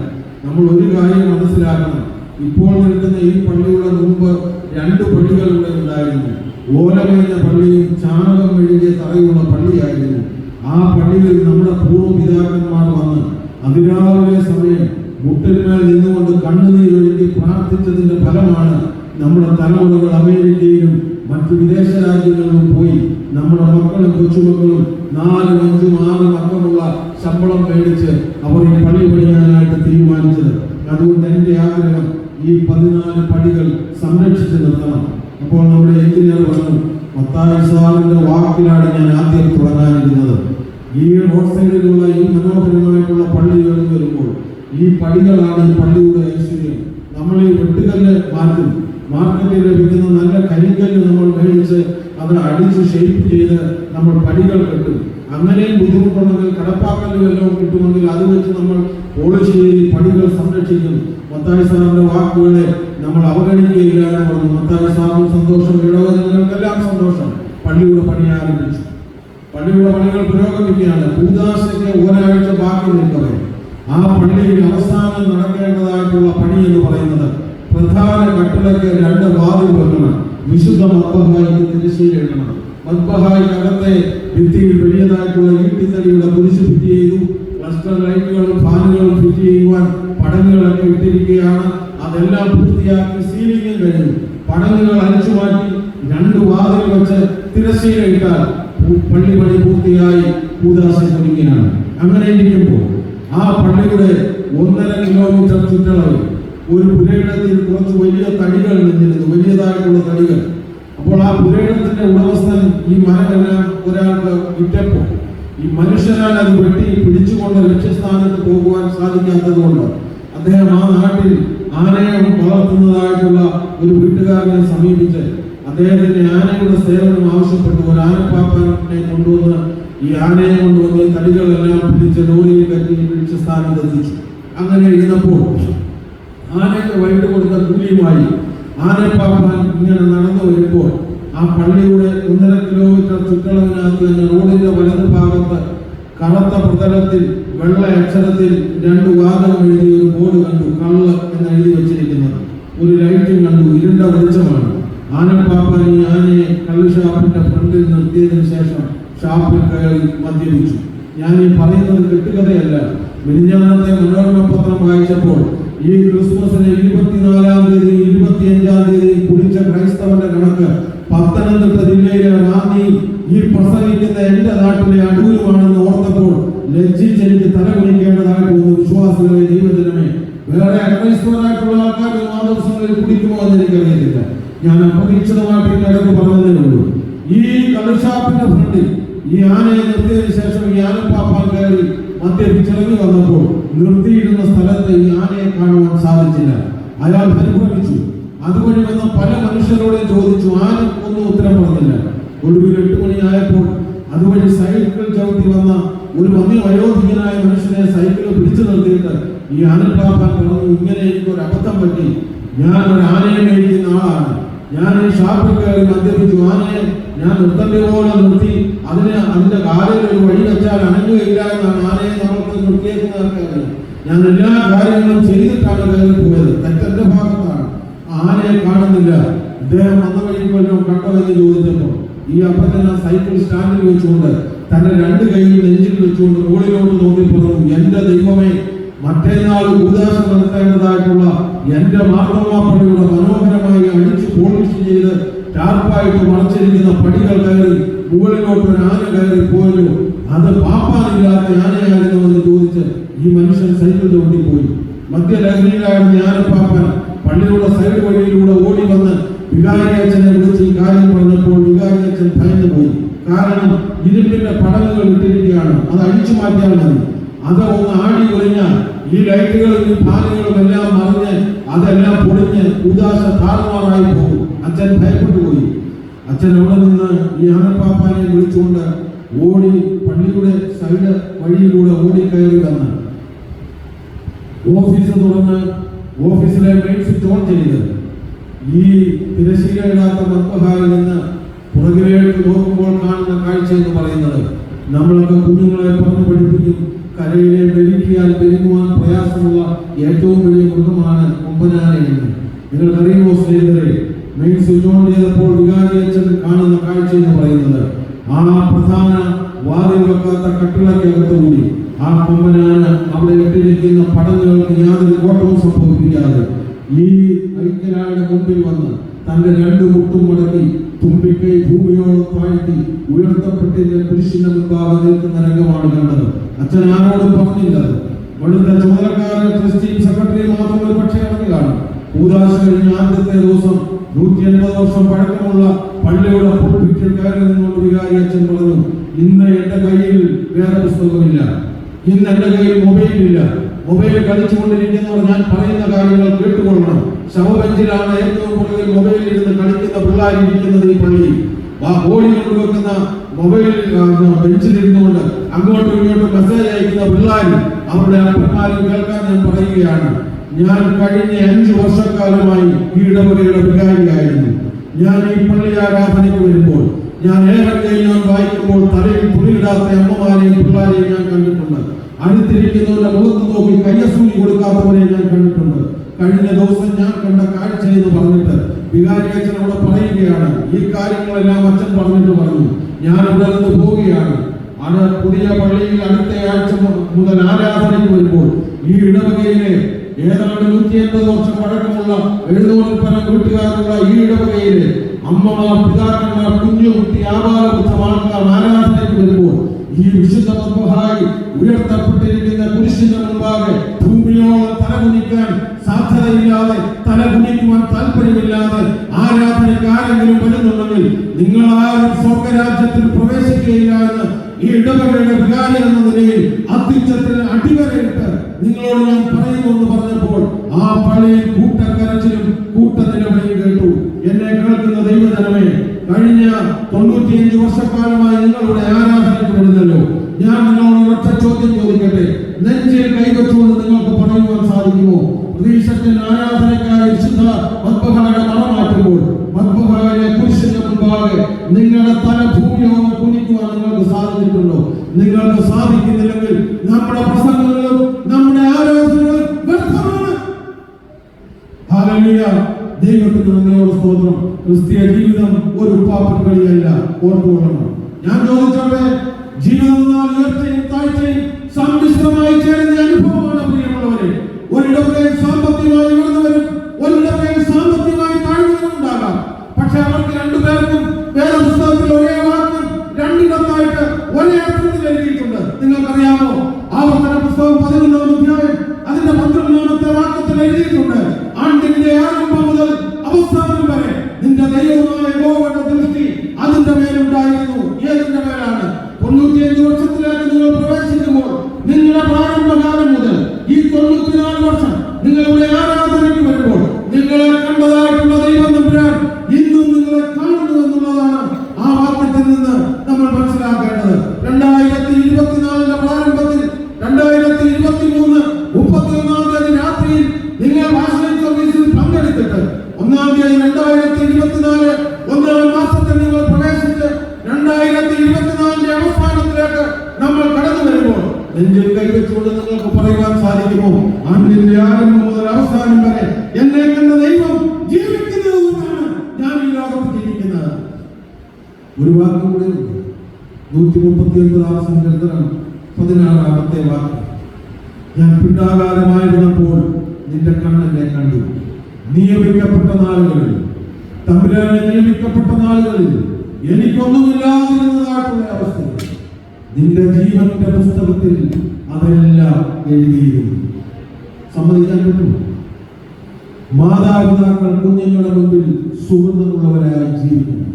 നമ്മൾ ഒരു കാര്യം മനസ്സിലാക്കണം, ഇപ്പോൾ നിൽക്കുന്ന ഈ പള്ളിയുടെ മുമ്പ് 2 പള്ളികൾ ഇവിടെ ഉണ്ടായിരുന്നു. ഓലമേഞ്ഞ പള്ളിയും ചാണകം മെഴുകിയ തറയുള്ള പള്ളിയായിരുന്നു. ആ പള്ളിയിൽ നമ്മുടെ പൂർവ്വപിതാക്കന്മാർ വന്ന് അതിരാവിലെ സമയം മുട്ടിന്മേൽ നിന്നുകൊണ്ട് കണ്ണുനീരൊഴുക്കി പ്രാർത്ഥിച്ചതിന്റെ ഫലമാണ് നമ്മുടെ തലമുറകൾ അമേരിക്കയിലും മറ്റു വിദേശ രാജ്യങ്ങളിലും പോയി നമ്മുടെ മക്കളും കൊച്ചുമക്കളും 4, 5, 6 അക്കമുള്ള ശമ്പളം മേടിച്ച് അവർ ഈ പള്ളി പണിയാനായിട്ട് തീരുമാനിച്ചത്. അതുകൊണ്ട് എൻ്റെ ആഗ്രഹം ഈ 14 പടികൾ സംരക്ഷിച്ച് നിർത്തണം. അപ്പോൾ നമ്മുടെ എഞ്ചിനീയർ പറഞ്ഞു, മത്തായി സാറിന്റെ വാക്കിലാണ് ഞാൻ ആദ്യം തുടങ്ങാനിരുന്നത്. ഈ റോഡ് സൈഡിലുള്ള ഈ മനോഹരമായിട്ടുള്ള പള്ളി ഉയർന്നു വരുമ്പോൾ ഈ പടികളാണ് ഈ പള്ളിയുടെ ഐശ്വര്യം. നമ്മൾ ഈ വെട്ടുകല്ല് മാറ്റും. മാർക്കറ്റിൽ ലഭിക്കുന്ന നല്ല കരിങ്കല്ല് നമ്മൾ മേടിച്ച് അത് അടിച്ച് ഷേപ്പ് ചെയ്ത് നമ്മൾ പടികൾ കെട്ടും. അങ്ങനെയും ബുദ്ധിമുട്ടുണ്ടെങ്കിൽ കടപ്പാക്കല്ല് വല്ലതും കിട്ടുമെങ്കിൽ അത് വെച്ച് നമ്മൾ പോളിശ്ശേരി പടികൾ സംരക്ഷിക്കും. മത്തായി സാറിന്റെ വാക്കുകളെ നമ്മൾ അവഗണിക്കുകയില്ല എന്ന് പറഞ്ഞു. മത്തായി സാറിന് സന്തോഷം, ഇടവജനങ്ങൾക്കെല്ലാം സന്തോഷം. പള്ളിയുടെ പണി ആരംഭിച്ചു. പള്ളിയുടെ പണികൾ പുരോഗമിക്കുകയാണ്. കൂദാശയ്ക്ക് ഒരാഴ്ച ബാക്കി നിൽക്കവേ ആ പള്ളിയിൽ അവസാനം നടക്കേണ്ടതായിട്ടുള്ള പണി എന്ന് പറയുന്നത് പ്രധാന കട്ടിലയ്ക്ക് 2 വാതിൽ വെക്കണം. വിശുദ്ധ മദ്ബഹായിക്ക് തിരശ്ശീല ഇടണം. മദ്ബഹായിക്കകത്തെ ഭിത്തിയിൽ വലിയതായിട്ടുള്ള ഈട്ടിത്തടിയുടെ കുരിശ് ഫിറ്റ് ചെയ്തു. ക്ലസ്റ്റർ ലൈറ്റുകളും ഫാനുകളും ഫിറ്റ് ചെയ്യുവാൻ പടങ്ങുകളൊക്കെ ഇട്ടിരിക്കുകയാണ്. അതെല്ലാം പൂർത്തിയാക്കി സീലിംഗും കഴിഞ്ഞു. പടങ്ങുകൾ അഴിച്ചു മാറ്റി 2 വാതിൽ വെച്ച് തിരശ്ശീല ഇട്ടാൽ പള്ളി പണി പൂർത്തിയായി കൂദാശ തുടങ്ങിയാണ്. അങ്ങനെ ഇരിക്കുമ്പോൾ ആ പള്ളിയുടെ 1.5 കിലോമീറ്റർ ചുറ്റളവ് ഒരു പുരയിടത്തിൽ കുറച്ച് വലിയ തടികൾ നിന്നിരുന്നു, വലിയതായിട്ടുള്ള തടികൾ. അപ്പോൾ ആ പുരയിടത്തിന്റെ ഉടമസ്ഥൻ ഈ മരമെല്ലാം ഒരാൾക്ക് വിറ്റപ്പോൾ ഈ മനുഷ്യനാൽ അത് വെട്ടി പിടിച്ചുകൊണ്ട് ലക്ഷ്യസ്ഥാനത്ത് പോകുവാൻ സാധിക്കാത്തത് കൊണ്ട് അദ്ദേഹം ആ നാട്ടിൽ ആനയെ വളർത്തുന്നതായിട്ടുള്ള ഒരു വീട്ടുകാരനെ സമീപിച്ച് അദ്ദേഹത്തിന്റെ ആനയുടെ സേവനം ആവശ്യപ്പെട്ടു. ഒരു ആനപ്പാപ്പാനെ കൊണ്ടുവന്ന് ഈ ആനയെ കൊണ്ടുവന്ന് തടികളെല്ലാം പിടിച്ച് ലോറിയിൽ കയറ്റി പിടിച്ച സ്ഥാനത്ത് എത്തിച്ചു. അങ്ങനെ ഇരുന്നപ്പോൾ ആനയ്ക്ക് വൈകിട്ട് കൊടുത്ത കൂലിയുമായി ആനപ്പാപ്പാൻ ഇങ്ങനെ നടന്നു വരുമ്പോൾ ആ പള്ളിയുടെ 1.5 കിലോമീറ്റർ ചുറ്റളവിനകത്ത് തന്നെ റോഡിന്റെ വലതു ഭാഗത്ത് കറുത്ത പ്രതലത്തിൽ വെള്ള അക്ഷരത്തിൽ 2 വാചകം എഴുതിയ ഒരു ബോർഡ് കണ്ടു. കള്ള് എന്ന് എഴുതി വെച്ചിരിക്കുന്നത്. ഒരു ലൈറ്റും കണ്ടു. ഇരുണ്ട വെളിച്ചമാണ്. ആനപ്പാപ്പാൻ ഈ ആനയെ കള്ള് ഷാപ്പിന്റെ ഫ്രണ്ടിൽ നിർത്തിയതിനു ശേഷം ഷാപ്പിൽ കയറി മദ്യപിച്ചു. ഞാൻ ഈ പറയുന്നത് കെട്ടുകഥയല്ല. മിനിഞ്ഞാന്നത്തെ മനോരമ പത്രം വായിച്ചപ്പോൾ ഈ ക്രിസ്മസിന് 24-ാം തീയതി 25-ാം തീയതി കുടിച്ച ക്രൈസ്തവന്റെ കണക്ക് പത്തനംതിട്ട ജില്ലയിലെ റാന്നി ഈ പ്രസംഗിക്കുന്ന എന്റെ നാട്ടിലെ അടൂരുമാണെന്ന് ഓർത്തപ്പോൾ ലജ്ജിച്ച് എനിക്ക് തല കുനിക്കേണ്ടതായിട്ട് ഒന്ന്. വിശ്വാസികളെ, ദൈവജനമേ, വേറെ അക്രൈസ്തവരായിട്ടുള്ള ആൾക്കാർ ആ ദിവസങ്ങളിൽ കുടിക്കുമോ എന്ന് എനിക്കറിയത്തില്ല. ഞാൻ അപ്രതീക്ഷിതമായിട്ട് ഇടയ്ക്ക് പറഞ്ഞതേ ഉള്ളൂ. ഈ കള്ളുഷാപ്പിന്റെ ഫ്രണ്ടിൽ ഈ ആനയെ നിർത്തിയതിനു ശേഷം ഈ ആനപ്പാപ്പാൻ കയറി മദ്യപിച്ചിറങ്ങി വന്നപ്പോൾ നിർത്തിയിരുന്ന സ്ഥലത്ത് ഈ ആനയെ കാണുവാൻ സാധിച്ചില്ല. അയാൾ പരിഭ്രമിച്ചു. അതുവഴി വന്ന പല മനുഷ്യരോടെ ചോദിച്ചു. ആരും ഒന്നും ഉത്തരം പറഞ്ഞില്ല. ഒടുവിൽ 8 മണിയായപ്പോൾ അതുവഴി സൈക്കിൾ ചവിട്ടി വന്ന ഒരു വയോധികനായ മനുഷ്യനെ സൈക്കിൾ പിടിച്ചു നിർത്തിയിട്ട് ഈ ആനപ്പാപ്പാൻ പറഞ്ഞു, ഇങ്ങനെ എനിക്കൊരു അബദ്ധം പറ്റി. ഞാൻ ഒരു ആനയെ മേടിക്കുന്ന ആളാണ്. ഞാൻ ഈ ഷാപ്പിൽ കയറി മദ്യപിച്ചു. ആനയെ ഞാൻ നിർത്തന്റെ പോലെ നിർത്തി അതിന്റെ കാലിൽ ഒരു വഴി വെച്ചാൽ അനങ്ങുകയില്ല എന്നാണ് ആനയെ നമ്മൾക്ക് നിർത്തിയേക്കുന്നതൊക്കെ. ഞാൻ എല്ലാ കാര്യങ്ങളും ചെയ്തിട്ടാണ് കയറി പോയത്. തെറ്റന്റെ ഭാഗത്താണ്. ആനയെ കാണുന്നില്ല. ഇദ്ദേഹം വന്ന വഴിക്ക് വല്ലതും കണ്ടോ എന്ന് ചോദിച്ചപ്പോൾ ഈ അപ്പൻ ആ സൈക്കിൾ സ്റ്റാൻഡിൽ വെച്ചുകൊണ്ട് തന്റെ 2 കൈയും നെഞ്ചിൽ വെച്ചുകൊണ്ട് മുകളിലോട്ട് നോക്കി പറഞ്ഞു, എന്റെ ദൈവമേ, മറ്റേനാൾ ഉദാശ നടത്തേണ്ടതായിട്ടുള്ള എന്റെ മാർത്തോമാപ്പള്ളിയുടെ മനോഹരമായി അടിച്ച് പോളിഷ് ചെയ്ത് ടാർപ്പായിട്ട് മറച്ചിരിക്കുന്ന പടികൾ കയറി മുകളിലോട്ട് ഒരു ആന കയറി പോയല്ലോ, അത് പാപ്പാനില്ലാത്ത ആനയായിരുന്നു എന്ന് ചോദിച്ച് ഈ മനുഷ്യൻ സൈക്കിൾ ചവിട്ടിപ്പോയി. മദ്യലഹരിയിലായിരുന്ന ആനപ്പാപ്പൻ പള്ളിയുടെ സൈഡ് വഴിയിലൂടെ ഓടി വന്ന് വികാരി അച്ഛനെ വിളിച്ച് ഈ കാര്യം പറഞ്ഞപ്പോൾ വികാരി അച്ഛൻ ഭയന്നു പോയി. കാരണം ഇരുമ്പിന്റെ പടലുകൾ ഇട്ടിരിക്കുകയാണ്. അത് അഴിച്ചു മാറ്റിയാൽ മതി. അത് ഒന്ന് ആടി ഉലഞ്ഞാൽ ഈ ലൈറ്റുകളും ഈ ഫാനുകളും എല്ലാം മറിഞ്ഞ് അതെല്ലാം പൊടിഞ്ഞ് ഉദാശ താറുമാറായി പോകും. അച്ഛൻ ഭയപ്പെട്ടു പോയി. അച്ഛൻ അവിടെ നിന്ന് ഈ ആനപ്പാപ്പാനെ വിളിച്ചുകൊണ്ട് ഓടി പള്ളിയുടെ സൈഡ് വഴിയിലൂടെ ഓടിക്കയറി വന്ന് ഓഫീസ് തുറന്ന് ഓഫീസിലെ മെയിൻ സ്വിച്ച് ഓൺ ചെയ്ത് ഈ തിരശ്ശീലയിടാത്ത മദ്ബഹായിൽ നിന്ന് പുറകിലേക്ക് നോക്കുമ്പോൾ കാണുന്ന കാഴ്ച എന്ന് പറയുന്നത്, നമ്മളൊക്കെ കുഞ്ഞുങ്ങളെ പറഞ്ഞു പഠിപ്പിക്കും, കരയിലെ മെലിക്കിയാൽ പെരുങ്ങുവാൻ പ്രയാസമുള്ള ഏറ്റവും വലിയ മൃഗമാണ് കൊമ്പനാനയെന്ന്. നിങ്ങൾക്കറിയുമോ സ്നേഹിതരെ? മെയിൻ സ്വിച്ച് ഓൺ ചെയ്തപ്പോൾ വികാരി അച്ഛൻ കാണുന്ന കാഴ്ച എന്ന് പറയുന്നത്, ആ പ്രധാന വാതിൽ വെക്കാത്ത കട്ടിളക്കകത്തുകൂടി ആ കൊമ്പനാന അവിടെ ഇട്ടിരിക്കുന്ന പടങ്ങുകൾക്ക് യാതൊരു കോട്ടവും സംഭവിപ്പിക്കാതെ ഈ ഐക്യരായുടെ മുമ്പിൽ വന്ന് തന്റെ 2 മുട്ടും മടക്കി തുമ്പിക്കൈ ഭൂമിയോളം താഴ്ത്തി ഉയർത്തപ്പെട്ടിന്റെ കുരിശിന്റെ മുൻപാകെ നിൽക്കുന്ന രംഗമാണ് കണ്ടത്. അച്ഛൻ ആരോടും പറഞ്ഞില്ലത്. ഇവിടുത്തെ ചുമതലക്കാരൻ ട്രസ്റ്റിയും സെക്രട്ടറിയും മാത്രം ഒരു പക്ഷേ ഇറങ്ങി കാണും. കൂദാശ കഴിഞ്ഞ ആദ്യത്തെ ദിവസം 180 വർഷം പഴക്കമുള്ള പള്ളിയുടെ പുൽപിറ്റിൽ കയറി നിന്നുകൊണ്ട് വികാരി അച്ഛൻ പറഞ്ഞു, ഇന്ന് എന്റെ കയ്യിൽ വേറെ പുസ്തകമില്ല, ഇന്ന് എന്റെ കയ്യിൽ മൊബൈലില്ല. മൊബൈൽ കളിച്ചുകൊണ്ടിരിക്കുന്നവർ ഞാൻ പറയുന്ന കാര്യങ്ങൾ കേട്ടുകൊള്ളണം. ശവബെഞ്ചിലാണ് ഏറ്റവും കൂടുതൽ മൊബൈലിൽ ഇരുന്ന് കളിക്കുന്ന പിള്ളേരിയിരിക്കുന്നത് ഈ പള്ളിയിൽ. ആ ബോഡി കൊണ്ടുവെക്കുന്ന മൊബൈൽ ബെഞ്ചിലിരുന്നുകൊണ്ട് അങ്ങോട്ടും ഇങ്ങോട്ടും മെസ്സേജ് അയക്കുന്ന പിള്ളേർ അവരുടെ അപ്പന്മാരും കേൾക്കാൻ ഞാൻ പറയുകയാണ്. ഞാൻ കഴിഞ്ഞ 5 വർഷക്കാലമായി ഈ ഇടവകയുടെ വികാരിയായിരുന്നു. ഞാൻ ഈ പള്ളി ആരാധനയ്ക്ക് വരുമ്പോൾ ഞാൻ ഏവരെയും വായിക്കുമ്പോൾ തലയിൽ തുണിയിടാത്ത അമ്മമാരെയും പിള്ളേരെയും ഞാൻ കണ്ടിട്ടുണ്ട്. അടുത്തിരിക്കുന്നവരുടെ മുഖത്ത് നോക്കി കയ്യസൂലി കൊടുക്കാത്തവരെ ഞാൻ കണ്ടിട്ടുണ്ട്. കഴിഞ്ഞ ദിവസം ഞാൻ കണ്ട കാഴ്ച എന്ന് പറഞ്ഞിട്ട് വികാരി അച്ഛൻ അവിടെ പറയുകയാണ്. ഈ കാര്യങ്ങളെല്ലാം അച്ഛൻ പറഞ്ഞിട്ട് പറഞ്ഞു, ഞാൻ ഇവിടെ നിന്ന് പോവുകയാണ്. അത് പുതിയ പള്ളിയിൽ അടുത്ത ആഴ്ച മുതൽ ആരാധനയ്ക്ക് വരുമ്പോൾ ഈ ഇടവകയിലെ ഏതാണ്ട് 180 വർഷം പഴക്കമുള്ള 700 പരം വീട്ടുകാരുള്ള ഈ ഇടവകയിലെ അമ്മമാർ, പിതാക്കന്മാർ, കുഞ്ഞുകുട്ടി, ആബാലവൃദ്ധ ആൾക്കാർ ആരാധനയ്ക്ക് വരുമ്പോൾ ഈ വിശുദ്ധ മദ്ബഹായിൽ ഉയർത്തപ്പെട്ടിരിക്കുന്ന കുരിശിന്റെ മുൻപാകെ ഭൂമിയോളം തല കുനിക്കാൻ സാധ്യതയില്ലാതെ, തല കുനിക്കുവാൻ താല്പര്യമില്ലാതെ ആരാധനയ്ക്ക് ആരെങ്കിലും വരുന്നുണ്ടെങ്കിൽ നിങ്ങൾ ആരും സ്വർഗരാജ്യത്തിൽ പ്രവേശിക്കുകയില്ല എന്ന് ഈ ഇടവകയുടെ വികാരി എന്ന നിലയിൽ അത്യുച്ചത്തിൽ അടിവരയിട്ട് നിങ്ങളോട് ഞാൻ പറയുമെന്ന് പറഞ്ഞപ്പോൾ ആ പള്ളിയിൽ കൂട്ടക്കരച്ചിലും കൂട്ടനിലവിളിയും കേട്ടു. എന്നെ കേൾക്കുന്ന ദൈവജനമേ, കഴിഞ്ഞ 95 വർഷക്കാലമായി നിങ്ങളുടെ ആരാധനയ്ക്ക് വരുന്നല്ലോ. ഞാൻ നിങ്ങളോട് ഒറ്റ ചോദ്യം ചോദിക്കട്ടെ. നെഞ്ചിൽ കൈവച്ചുകൊണ്ട് നിങ്ങൾക്ക് പറയുവാൻ സാധിക്കുമോ? പ്രതീക്ഷത്തിൽ ആരാധനയ്ക്കായി വിശുദ്ധ മദ്ബഹയുടെ മണം മാറ്റുമ്പോൾ മദ്ബഹയിലെ കുരിശിന്റെ മുൻപാകെ നിങ്ങളുടെ തല ഭൂമിയോളം കുനിക്കുവാൻ നിങ്ങൾക്ക് സാധിച്ചിട്ടുണ്ടോ? നിങ്ങൾക്ക് സാധിക്കുന്നില്ലെങ്കിൽ നമ്മുടെ പ്രസംഗങ്ങളും നമ്മുടെ ആരാധനകളും വ്യർത്ഥമാണ്. ഹല്ലേലൂയ. ദൈവത്തിന് നന്ദിയോടെ സ്തോത്രം. ക്രിസ്തീയ ജീവിതം ഒരു പാപ്പൻ കളിയല്ല, ഓർത്തുകൊള്ളണം. ഞാൻ ചോദിച്ചോട്ടെ, ജീവിതം എന്നാൽ ഉയർച്ചയും താഴ്ചയും സമ്മിശ്രമായി ചേരുന്ന അനുഭവമാണ് പ്രിയമുള്ളവരെ. ഒരിടവകയിൽ സാമ്പത്തികമായി ഉയർന്നവരും ഒരിടവകയിൽ സാമ്പത്തികമായി താഴ്ന്നവരും ഉണ്ടാകാം. പക്ഷെ അവർക്ക് രണ്ടുപേർക്കും വേദപുസ്തകത്തിൽ ഒരേ വാക്ക് രണ്ടിടത്തായിട്ട് ഒരേ അർത്ഥത്തിൽ എഴുതിയിട്ടുണ്ട്. നിങ്ങൾക്കറിയാമോ? ആവർത്തന പുസ്തകം 11-ാം അധ്യായം അതിന്റെ 12-ാമത്തെ വാക്യത്തിൽ എഴുതിയിട്ടുണ്ട്, ആണ്ടിന്റെ ആരംഭം മുതൽ അവസാനം വരെ നിന്റെ ദൈവമായ യഹോവയുടെ ദൃഷ്ടി അതിന്റെ മേലുണ്ടായിരുന്നു. ഏതിന്റെ മേലാണ്? 95 വർഷത്തിലേക്ക് നിങ്ങൾ പ്രവേശിക്കുമ്പോൾ നിങ്ങളുടെ പ്രാരംഭകാലം മുതൽ ഈ 94 വർഷം നിങ്ങളുടെ ആരാധനയ്ക്ക് വരുമ്പോൾ നിങ്ങളെ കണ്ടതായിട്ടുള്ള ദൈവം തമ്പുരാൻ ഇന്നും നിങ്ങളെ കാണുന്നു എന്നുള്ളതാണ് ആ വാക്യത്തിൽ നിന്ന് നമ്മൾ മനസ്സിലാക്കേണ്ടത്. 2024 പ്രാരംഭത്തിൽ 2023 31-ാം തീയതി രാത്രിയിൽ നിങ്ങൾ ഭാഷണ സർവീസിൽ പങ്കെടുത്തിട്ട് 1-ാം തീയതി 2024 1-ാം മാസത്തിൽ നിങ്ങൾ പ്രവേശിച്ച് 2024 അവസാനത്തിലേക്ക് നമ്മൾ കടന്നു വരുമ്പോൾ നെഞ്ചിൽ കൈവച്ചുകൊണ്ട് നിങ്ങൾക്ക് പറയുവാൻ സാധിക്കുമോ? ആണ്ടിന്റെ ആരംഭം മുതൽ അവസാനം വരെ എന്നെ കണ്ട ദൈവം ജീവിക്കുന്നത് കൊണ്ടാണ് ഞാൻ ഈ ലോകത്ത് ജീവിക്കുന്നത്. ഒരു വാക്ക് കൂടെ ഉണ്ട്. 139-ാം സങ്കീർത്തനം 16-ാമത്തെ വാക്ക്. ഞാൻ പിണ്ടാകാരമായിരുന്നപ്പോൾ നിന്റെ കണ്ണെന്നെ കണ്ടു. നിയമിക്കപ്പെട്ട നാളുകളിൽ, തമ്പുരാനെ നിയമിക്കപ്പെട്ട നാളുകളിൽ എനിക്കൊന്നുമില്ലാതിരുന്നതായിട്ടുള്ള അവസ്ഥയിൽ നിന്റെ ജീവന്റെ പുസ്തകത്തിൽ അതെല്ലാം എഴുതിയിരുന്നു. സമ്മതിക്കാൻ പറ്റും? മാതാപിതാക്കൾ കുഞ്ഞുങ്ങളുടെ മുമ്പിൽ സുഹൃത്തുള്ളവരായി ജീവിക്കുന്നു.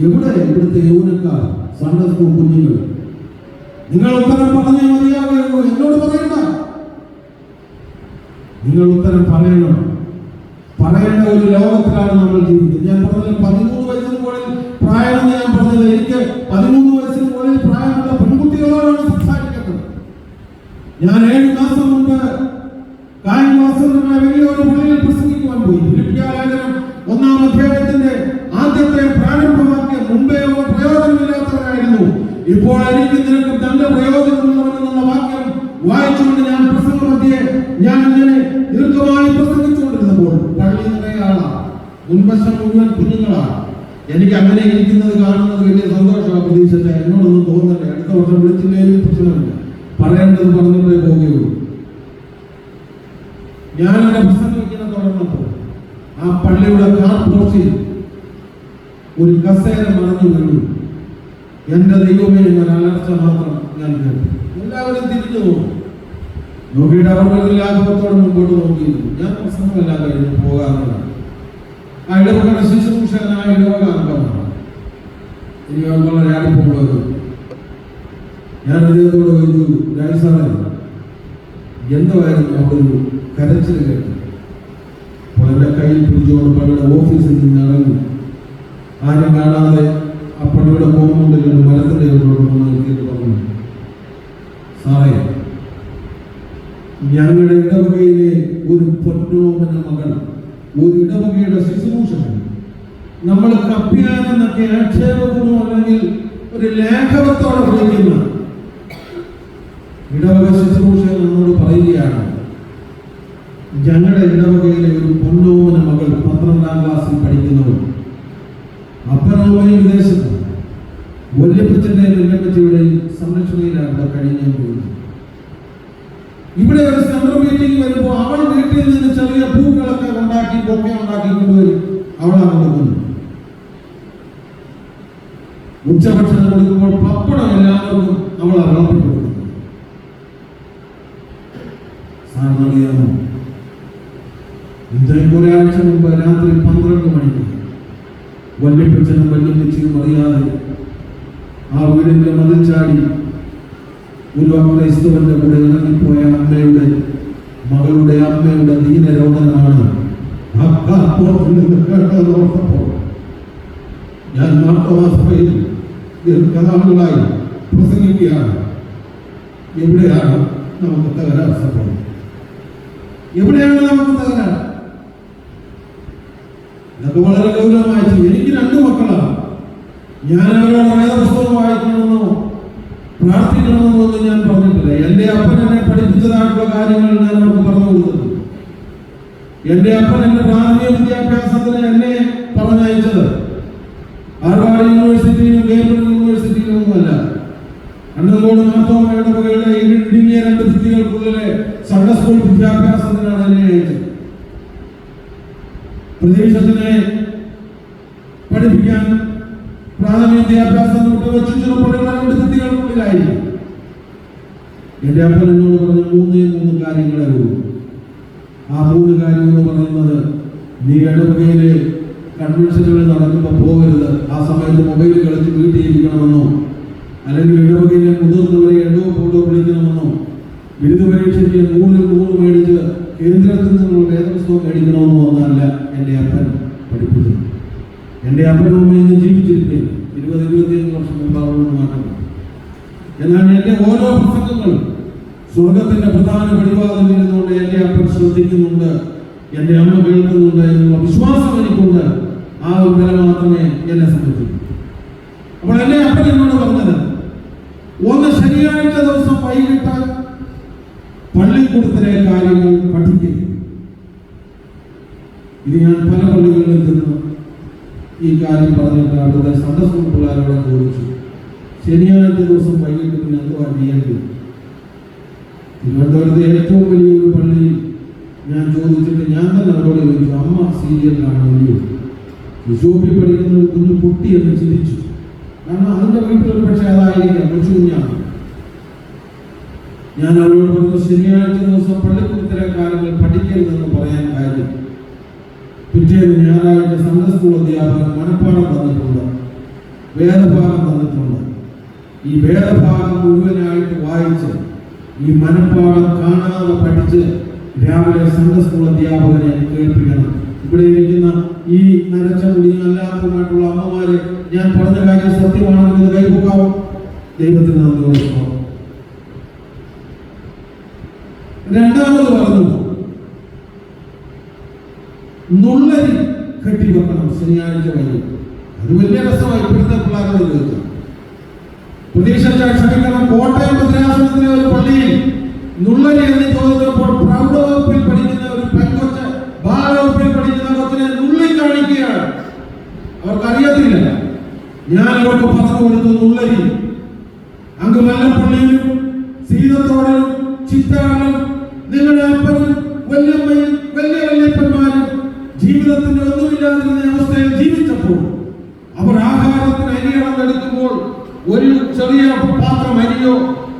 എവിടെ ഇവിടുത്തെ യൗവനക്കാർ, സൺഡേ സ്കൂൾ കുഞ്ഞുങ്ങൾ? നിങ്ങൾ ഉത്തരം പറഞ്ഞേ മതിയാകുള്ളൂ. എന്നോട് പറയണ്ട, നിങ്ങൾ ഉത്തരം പറയണം. പറയേണ്ട ഒരു ലോകത്തിലാണ് നമ്മൾ ജീവിക്കുന്നത്. ഞാൻ പറഞ്ഞത് 13 വയസ്സിന് മുകളിൽ പ്രായം. ഞാൻ പറഞ്ഞത് എനിക്ക് 13 വയസ്സിന് മുകളിൽ പ്രായമുള്ള പെൺകുട്ടികളോടാണ് സംസാരിക്കുന്നത്. ഞാൻ 7 മാസം മുമ്പ് കായംവാസമായ വലിയൊരു പള്ളിയിൽ പ്രസംഗിക്കുവാൻ പോയി. ഫിലിപ്പിയ ലേഖനം 1-ാം അധ്യായത്തിന്റെ ആദ്യത്തെ പ്രാരംഭവാക്യം മുമ്പേ അവർ പ്രയോജനമില്ലാത്തവരായിരുന്നു, ഇപ്പോൾ എനിക്ക് നിനക്ക് നല്ല പ്രയോജനമുള്ളവനെന്നുള്ള വാക്യം വായിച്ചുകൊണ്ട് ഞാൻ പ്രസംഗമധ്യേ ഞാൻ ഇങ്ങനെ ദീർഘമായി പ്രസംഗിച്ചുകൊണ്ടിരുന്നപ്പോൾ പള്ളി നിറയാളാണ്, മുൻവശം മുഴുവൻ കുഞ്ഞുങ്ങളാണ്. എനിക്ക് അങ്ങനെ ഇരിക്കുന്നത് കാണുന്നത് വലിയ സന്തോഷമാണ്. പ്രതീക്ഷ എന്നോടൊന്നും തോന്നണ്ടേ, അടുത്ത വർഷം വിളിച്ചില്ലേലും പ്രശ്നമില്ല, പറയേണ്ടത് പറഞ്ഞിട്ടേ പോകുകയുള്ളൂ. ഞാൻ എന്റെ പ്രസംഗിക്കുന്ന തുടർന്നപ്പോൾ ആ പള്ളിയുടെ കാർ പോർച്ചിൽ ഒരു കസേര മറഞ്ഞു വീണു. എന്റെ ദൈവമേ എന്ന അലർച്ച മാത്രം ഞാൻ കേട്ടു. എല്ലാവരും തിരിഞ്ഞു നോക്കിയിട്ട് അവർ ലാഘവത്തോടെ മുമ്പോട്ട് നോക്കിയിരുന്നു. ഞാൻ പ്രസംഗമെല്ലാം കഴിഞ്ഞ് പോകാറുള്ളതാണ്. ആ ഇടവകയുടെ ശുശ്രൂഷകനായ ഇടവക അംഗമാണ്. എനിക്ക് വളരെ അടുപ്പമുള്ളത്. ഞാൻ അദ്ദേഹത്തോട് ചോദിച്ചു, രാജസാറെ എന്തായിരുന്നു അവിടെ ഒരു കരച്ചിൽ കേട്ടു? അപ്പോൾ എൻ്റെ കയ്യിൽ പിടിച്ചുകൊണ്ട് പള്ളിയുടെ ഓഫീസിൽ നിന്ന് ഇറങ്ങി ആരും കാണാതെ ആ പള്ളിയുടെ പോകുന്നുണ്ടെങ്കിൽ മരത്തിൻ്റെ നിർത്തിയിട്ട് പറഞ്ഞു, സാറേ, ഞങ്ങളുടെ ഇടവകയിലെ ഒരു പൊന്നോമന മകൾ, ഒരു ഇടവകയുടെ ശുശ്രൂഷകൻ, നമ്മൾ കപ്പ്യാനെന്നൊക്കെ ആക്ഷേപപൂർവ്വം അല്ലെങ്കിൽ ഒരു ലേഖനത്തോടെ വിളിക്കുന്ന ഇടവക ശുശ്രൂഷകൻ നമ്മോട് പറയുകയാണ്, ഞങ്ങളുടെ ഇടവകയിലെ ഒരു പൊന്നോമന മകൾ 12-ാം ക്ലാസ്സിൽ പഠിക്കുന്നവർ അപ്പനോമനയും വിദേശത്ത് വല്യപ്പച്ചൻ്റെയും വല്യപ്പച്ചയുടെയും സംരക്ഷണയിലാണ് കഴിഞ്ഞുകൊണ്ടിരുന്നത്. ഇവിടെ ഒരു സെൻട്രൽ മീറ്റിംഗ് വരുമ്പോൾ അവൾ വീട്ടിൽ നിന്ന് ചെറിയ പൂക്കളൊക്കെ ഉണ്ടാക്കി ബൊക്കെ ഉണ്ടാക്കി കൊണ്ടുവരും. അവളാണ് കൊടുക്കുന്നത്. ഉച്ചഭക്ഷണം കൊടുക്കുമ്പോൾ പപ്പടം എല്ലാവർക്കും അവളാണ് വിളമ്പി കൊടുക്കുന്നത്. സാറിനറിയാമോ, ഒരാഴ്ച മുമ്പ് രാത്രി 12 മണിക്ക് വല്യപ്പച്ചനും വല്യമ്മച്ചിയും അറിയാതെ ആ വീടിന്റെ മതിൽ ചാടി ഒരു ക്രൈസ്തവന്റെ കൂടെ ഇറങ്ങിപ്പോയ മകളുടെ അമ്മയുടെ ദീനരോധനമാണ് ഞാൻ മാർത്തോമാസഭയിൽ ദീർഘനാളുകളായി പ്രസംഗിക്കുകയാണ്. എവിടെയാണ് നമുക്ക് തകരാർ സംഭവം? എവിടെയാണ് നമുക്ക് തകരാറ്? ഇതൊക്കെ വളരെ ഗൗരവമായി ചെയ്യും. എനിക്ക് 2 മക്കളാണ്. ഞാൻ അവരോട് വേദപുസ്തകം വായിക്കണമെന്നോ പ്രാർത്ഥിക്കണമെന്നോ ഒന്നും ഞാൻ പറഞ്ഞിട്ടില്ല. എൻ്റെ അപ്പൻ എന്നെ പഠിപ്പിച്ചതായിട്ടുള്ള കാര്യങ്ങൾ ഞാൻ അവർക്ക് പറഞ്ഞു കൊടുത്തത്. എൻ്റെ അപ്പൻ എന്റെ പ്രാഥമിക വിദ്യാഭ്യാസത്തിന് എന്നെ പറഞ്ഞയച്ചത് ഹാർവാർഡ് യൂണിവേഴ്സിറ്റിയിലും കേംബ്രിഡ്ജ് യൂണിവേഴ്സിറ്റിയിലും ഒന്നുമല്ല. കണ്ണങ്കോട് മാർത്തോമ ഇടവകയുടെ ഇടുങ്ങിയ 2 ഭിത്തികൾക്കുള്ളിലെ സൺഡേ സ്കൂൾ വിദ്യാഭ്യാസത്തിനാണ് എന്നെ അയച്ചത്. പ്രദേശത്തിനെ പഠിപ്പിക്കാൻ പ്രാഥമിക വിദ്യാഭ്യാസം വെച്ചിട്ടുള്ള 2 ഭിത്തികൾക്കുള്ളിലായിരുന്നു. എന്റെ അപ്പൻ എന്നോട് പറഞ്ഞ 3 കാര്യങ്ങളെ ഉള്ളൂ. ആ 3 കാര്യം എന്ന് പറയുന്നത്, നീ ഇടവകയിലെ കൺവെൻഷനുകൾ നടക്കുമ്പോൾ പോകരുത്, ആ സമയത്ത് മൊബൈൽ കളിച്ച് വീട്ടിലിരിക്കണമെന്നോ, അല്ലെങ്കിൽ ഇടവകയിലെ മുതിർന്നവരെ എണ്ണോ ഫോട്ടോ വിളിക്കണമെന്നോ, ബിരുദ പരീക്ഷയ്ക്ക് 100 മേടിച്ച് കേന്ദ്രത്തിൽ നിന്നുള്ള വേദപുസ്തകം മേടിക്കണമെന്നോ ഒന്നല്ല എൻ്റെ അപ്പൻ പഠിപ്പിച്ചത്. എൻ്റെ അപ്പനും അമ്മയും ജീവിച്ചിരിക്കുകയില്ല. 20-25 വർഷം മുമ്പാവുന്ന മാറ്റം. എന്നാൽ എൻ്റെ ഓരോ പ്രസംഗങ്ങളും സ്വർഗത്തിന്റെ പ്രധാന വെളിവാതിൽ നിന്നുകൊണ്ട് എൻ്റെ അപ്പൻ ശ്രദ്ധിക്കുന്നുണ്ട്, എൻ്റെ അമ്മ കേൾക്കുന്നുണ്ട് എന്നുള്ള വിശ്വാസം എനിക്കുണ്ട്. ആ ഒരു വില മാത്രമേ എന്നെ സംബന്ധിക്കൂ. അപ്പോൾ എൻ്റെ അപ്പൻ എന്നോട് പറഞ്ഞത്, ഒന്ന് ശനിയാഴ്ച ദിവസം വൈകിട്ട് പള്ളിക്കൂടത്തിലെ കാര്യങ്ങൾ പഠിക്കും. ഇത് ഞാൻ പല പള്ളികളിൽ നിന്ന് ഈ കാര്യം പറഞ്ഞിട്ട് അവിടുത്തെ സൺഡേ സ്കൂൾ പിള്ളേരോട് ചോദിച്ചു, ശനിയാഴ്ച ദിവസം വൈകിട്ട് പിന്നെ എന്തുവാ ചെയ്യേണ്ടത്? തിരുവനന്തപുരത്തെ ഏറ്റവും വലിയൊരു പള്ളി ഞാൻ ചോദിച്ചിട്ട് ഞാൻ തന്നെ അവരോട് ചോദിച്ചു, അമ്മ സീരിയലിലാണ് വലിയ വിശോപ്പി പഠിക്കുന്ന ഒരു കുഞ്ഞു കുട്ടി എന്ന് ചിന്തിച്ചു. കാരണം അതിൻ്റെ വീട്ടിലൊരു പക്ഷേ അതായിരിക്കാം, കൊച്ചു കുഞ്ഞാണ്. ഞാൻ അവരോട് പറഞ്ഞു, ശനിയാഴ്ച ദിവസം പള്ളിക്കൂടത്തിലെ കാര്യങ്ങൾ പഠിക്കരുതെന്ന് പറയാൻ കാര്യം, പിറ്റേന്ന് ഞായറാഴ്ച സൺഡേ സ്കൂൾ അധ്യാപകൻ മനഃപ്പാഠം തന്നിട്ടുണ്ട്, വേദഭാഗം തന്നിട്ടുണ്ട്. ഈ വേദഭാഗം മുഴുവനായിട്ട് വായിച്ച് ഈ മനഃപ്പാഠം കാണാതെ പഠിച്ച് രാവിലെ സൺഡേ സ്കൂൾ അധ്യാപകനെ കേൾപ്പിക്കണം. ഇവിടെ ഇരിക്കുന്ന ഈ നരച്ച മുടിയല്ലാത്തതുമായിട്ടുള്ള അമ്മമാരെ ഞാൻ പറഞ്ഞ കാര്യം സത്യമാണെന്ന് ഇത് കൈപൊക്കാവും. ദൈവത്തിന് നന്ദിയോടെ. രണ്ടാമത് പറഞ്ഞു, നുള്ളരി കെട്ടിവെക്കണം ശനിയാഴ്ച വൈകിട്ട്. അത് വലിയ രസമായി ഇപ്പോഴത്തെ പിള്ളേരെ കേൾക്കാം. പ്രതീക്ഷിച്ച ക്ഷമിക്കണം, കോട്ടയം ഭദ്രാസനത്തിലെ ഒരു പള്ളിയിൽ നുള്ളരി എന്ന് ചോദിച്ചപ്പോൾ പ്രൗഢവകുപ്പിൽ പഠിക്കുന്ന ഒരു പെൺകൊച്ച് ബാലവകുപ്പിൽ പഠിക്കുന്ന കൊച്ചിനെ നുള്ളി കാണിക്കുകയാണ്. അവർക്കറിയത്തില്ല. ഞാൻ അവർക്ക് പറഞ്ഞു കൊടുത്തു, നുള്ളരി അങ്ങ് മല്ലപ്പള്ളിയിലും സീതത്തോടിലും ചിറ്റാറിലും നിങ്ങളുടെ അപ്പനും വല്യമ്മയും വല്യപ്പന്മാരും ജീവിതത്തിന്റെ ഒന്നുമില്ലാതിരുന്ന അവസ്ഥയിൽ ജീവിച്ചപ്പോൾ അവർ ആഹാരത്തിന് അരിയണം എടുക്കുമ്പോൾ ഒരു ചെറിയ പാത്രം അരിയോ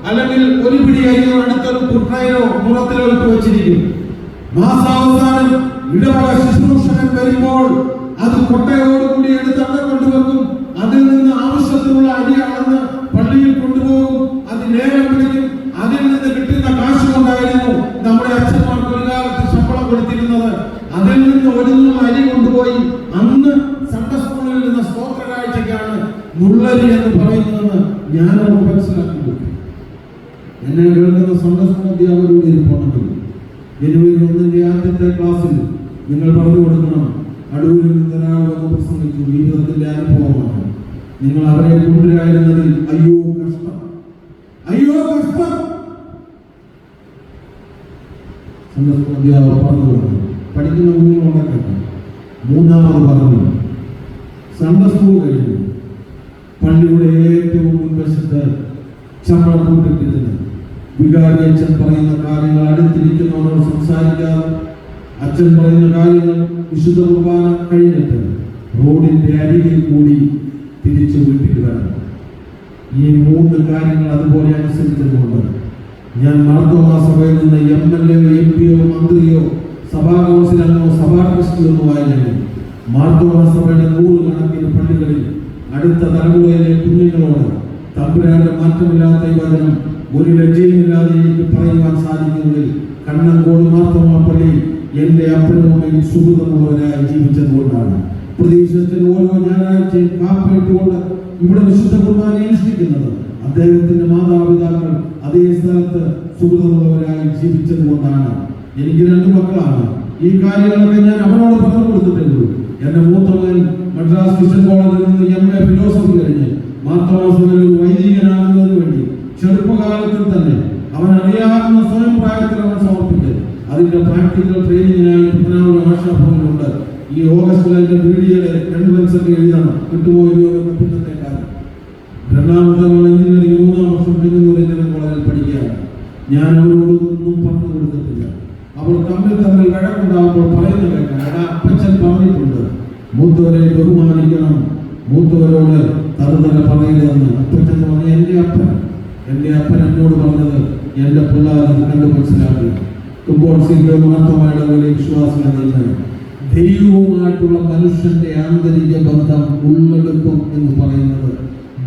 അല്ലെങ്കിൽ ഒരു പിടി അരിയോ അടുത്തൊരു കുട്ടയിലോ മുറത്തിലോ ഇട്ട് വെച്ചിരിക്കും. മാസാവസാനം ഇടവക ശുശ്രൂഷകൻ വരുമ്പോൾ അത് കൊട്ടയോടുകൂടി എടുത്ത് അവിടെ കൊണ്ടുവെക്കും. അതിൽ നിന്ന് ആവശ്യത്തിനുള്ള അരി അളന്ന് പള്ളിയിൽ കൊണ്ടുപോകും. അത് നേരം പിടിക്കും. അതിൽ നിന്ന് കിട്ടുന്ന കാശ് കൊണ്ടായിരുന്നു നമ്മുടെ അച്ഛന്മാർക്ക് ഒരു കാലത്ത് ശമ്പളം കൊടുത്തിരുന്നത്. അതിൽ നിന്ന് ഒരു അരി കൊണ്ടുപോയി അന്ന് സൺഡേ സ്കൂളിൽ നിന്ന് സ്തോത്ര കാഴ്ചയ്ക്കാണ് നുള്ളരി എന്ന് പറയുന്നതെന്ന് ഞാൻ അവർ മനസ്സിലാക്കി. എന്നെ കേൾക്കുന്ന സൺഡേ സ്കൂൾ അധ്യാപകരോട് ഇരിപ്പുണ്ടെങ്കിൽ ജനുവരി 1 ആദ്യത്തെ ക്ലാസ്സിൽ നിങ്ങൾ പറഞ്ഞു കൊടുക്കണം, അടൂരിൽ നിന്ന് ഒരാൾ വന്ന് പ്രസംഗിച്ചു, ജീവിതത്തിന്റെ അനുഭവമാണ്. നിങ്ങൾ അവരെ കൊണ്ടുവരായിരുന്നതിൽ അയ്യോ കഷ്ടം, അയ്യോ കഷ്ടം. സൺഡേ സ്കൂൾ അധ്യാപകർ പറഞ്ഞു കൊടുക്കണം, പഠിക്കുന്ന കുഞ്ഞുങ്ങളുണ്ടാക്കട്ടെ. മൂന്നാമത് പറഞ്ഞു, സൺഡേ സ്കൂൾ കഴിഞ്ഞു പള്ളിയുടെ ഏറ്റവും മുൻവശത്ത് ചമ്മളക്കൂട്ടിട്ടിരുന്ന് വികാരി അച്ഛൻ പറയുന്ന കാര്യങ്ങൾ അടുത്തിരിക്കുന്നവരോട് സംസാരിക്കാതെ അച്ഛൻ പറയുന്ന കാര്യങ്ങൾ വിശുദ്ധ കുർബാന കഴിഞ്ഞിട്ട് റോഡിന്റെ അരികിൽ കൂടി തിരിച്ചു വീട്ടിൽ വരണം. ഈ 3 കാര്യങ്ങൾ അതുപോലെ അനുസരിച്ചതുകൊണ്ട് ഞാൻ മാർത്തോമാ സഭയിൽ നിന്ന് MLA, MP മന്ത്രിയോ സഭാ കൗൺസിലോ സഭാ ട്രസ്റ്റിലൊന്നും ആയിരുന്നു. മാർത്തോമാ സഭയുടെ 100 കണക്കിന് പള്ളികളിൽ അടുത്ത തലമുറയിലെ കുഞ്ഞുങ്ങളോട് തമ്പുരാന്റെ മാറ്റമില്ലാത്ത ഈ വചനം ഒരു ലജ്ജയുമില്ലാതെ എനിക്ക് പറയുവാൻ സാധിക്കുന്നതിൽ കണ്ണങ്കോട് മാർത്തോമാ പള്ളി എന്റെ അപ്പനും അമ്മയും സുഹൃത്തുമുള്ളവരായി ജീവിച്ചതുകൊണ്ടാണ്. പ്രതീക്ഷത്തിൽ ഓരോ ഞായറാഴ്ചയും കാപ്പയിട്ടുകൊണ്ട് ഇവിടെ വിശുദ്ധ കുർബാന അനുഷ്ഠിക്കുന്നത് അദ്ദേഹത്തിന്റെ മാതാപിതാക്കൾ അതേ സ്ഥലത്ത് സുഹൃത്തുമുള്ളവരായി ജീവിച്ചത് കൊണ്ടാണ്. എനിക്ക് 2 മക്കളാണ്. ഈ കാര്യങ്ങളൊക്കെ ഞാൻ അവനോട് പറഞ്ഞു കൊടുത്തിട്ടുള്ളൂ. എന്റെ മൂത്തമകൻ മദ്രാസ് ക്രിസ്ത്യൻ കോളേജിൽ നിന്ന് MA ഫിലോസഫി കഴിഞ്ഞ് മാർത്തോമാ സഭയിൽ ഒരു വൈദികനാകുന്നതിന് വേണ്ടി ചെറുപ്പകാലത്തിൽ തന്നെ അവൻ അറിയാവുന്ന സ്വയം പ്രായത്തിൽ അവൻ സമർപ്പിച്ച് അതിന്റെ പ്രാക്ടിക്കൽ ട്രെയിനിങ്ങിനായി പത്തനാപുരം ആശാഭവനിലുണ്ട്. ഈ ഓഗസ്റ്റിൽ അതിന്റെ വീഡിയോയുടെ എൻട്രൻസ് എഴുതണം. കിട്ടുപോയോ എന്ന പിന്നത്തെ കാര്യം. 2ാമത്തെ എഞ്ചിനീയറിംഗ് 3ാം വർഷം തിരുവനന്തപുരം കോളേജിൽ പഠിക്കുകയാണ്. ഞാൻ അവരോടൊന്നും പറഞ്ഞു കൊടുത്തിട്ടില്ല. അവർ തമ്മിൽ വഴക്കുണ്ടാകുമ്പോൾ പറയുന്ന കേൾക്കാം, അപ്പച്ചൻ പറഞ്ഞിട്ടുണ്ട് മൂത്തവരെ ബഹുമാനിക്കണം, മൂത്തവരോട് തറുതല പറയരുതെന്ന്. അപ്പച്ചൻ പറഞ്ഞ എൻ്റെ അപ്പൻ എന്നോട് പറഞ്ഞത് എൻ്റെ പിള്ളേർ കണ്ടു മനസ്സിലാക്കുക. ഇപ്പോൾ മാർത്തോമായുടെ പോലെ വിശ്വാസികൾ ദൈവവുമായിട്ടുള്ള മനുഷ്യന്റെ ആന്തരിക ബന്ധം ഉള്ളെടുക്കും എന്ന് പറയുന്നത്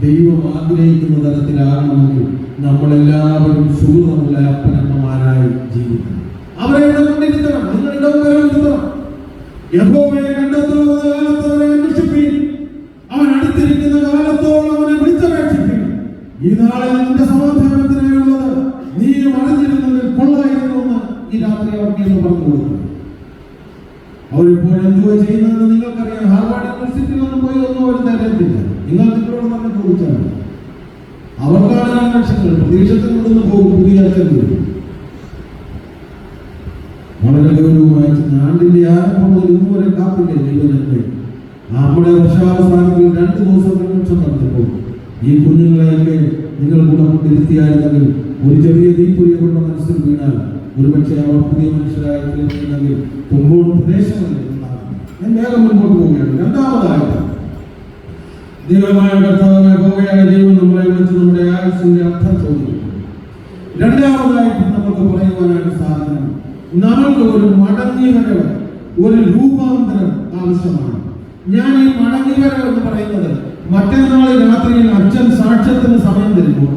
ദൈവം ആഗ്രഹിക്കുന്ന തരത്തിലാകണമെങ്കിൽ നമ്മളെല്ലാവരും സുഹൃത്തുമുള്ള അപ്പനമ്മമാരായി ജീവിക്കണം. അവരെ കൊണ്ടിരുത്തണം. നിങ്ങളുടെ ഇരുത്തണം. യഹോവയെ കണ്ടെത്തുന്ന കാലത്ത് അവനെ അന്വേഷിപ്പിൻ. അവൻ അടുത്തിരിക്കുന്ന കാലത്തോളം അവനെ വിളിച്ചപേക്ഷിപ്പിൻ. ഈ നാളെ നിന്റെ സമാധാനത്തിനായുള്ളത് നീ അറിഞ്ഞിരുന്നെങ്കിൽ കൊള്ളായിരുന്നു എന്ന് ഈ രാത്രി അവർക്ക് എന്ന് പറഞ്ഞു കൊടുക്കുന്നു. അവരിപ്പോൾ എന്തുവാ ചെയ്യുന്നതെന്ന് നിങ്ങൾക്കറിയാം. ഹാർവാർഡ് യൂണിവേഴ്സിറ്റിയിലൊന്നും പോയി ഒന്നും അവർ തരത്തില്ല. നിങ്ങൾ നിങ്ങളോട് തന്നെ ചോദിച്ചാൽ അവർക്കാണ് 2 ലക്ഷങ്ങൾ പ്രതീക്ഷത്തിൽ കൊണ്ടൊന്ന് പോകും. പുതിയ വളരെ ഗൗരവമായി നാടിന്റെ ആരംഭം മുതൽ ഇന്ന് വരെ കാത്തില്ലേ ദൈവജനത്തെ. നമ്മുടെ വർഷാവസാനത്തിൽ 2 ദിവസം കൺവെൻഷൻ നടത്തിയപ്പോൾ ഈ കുഞ്ഞുങ്ങളെയൊക്കെ നിങ്ങൾ കൂടെ കൊണ്ടിരുത്തിയായിരുന്നെങ്കിൽ ഒരു ചെറിയ തീപ്പൊരിയ കൊണ്ട് മനസ്സിൽ വീണാൽ ഒരുപക്ഷെ അവർ പുതിയ മനുഷ്യരായി തീർന്നെങ്കിൽ തുമ്പോൾ പ്രദേശങ്ങളിൽ ഞാൻ വേഗം മുൻപോട്ട് പോവുകയാണ്. 2ാമതായിട്ട് ദൈവമായ കർത്താവായ യഹോവയായ ദൈവം നമ്മളെ വിളിച്ച് നമ്മുടെ ആയുസ്സിന്റെ അർത്ഥം ചോദിക്കുന്നു. 2ാമതായിട്ട് നമുക്ക് പറയുവാനായിട്ട് സാധിക്കണം, നമുക്ക് ഒരു മടങ്ങിവരവ്, ഒരു രൂപാന്തരം ആവശ്യമാണ്. ഞാൻ ഈ മടങ്ങിവരവ് എന്ന് പറയുന്നത് മറ്റന്നാൾ രാത്രിയിൽ അച്ഛൻ സാക്ഷ്യത്തിന് സമയം തരുമ്പോൾ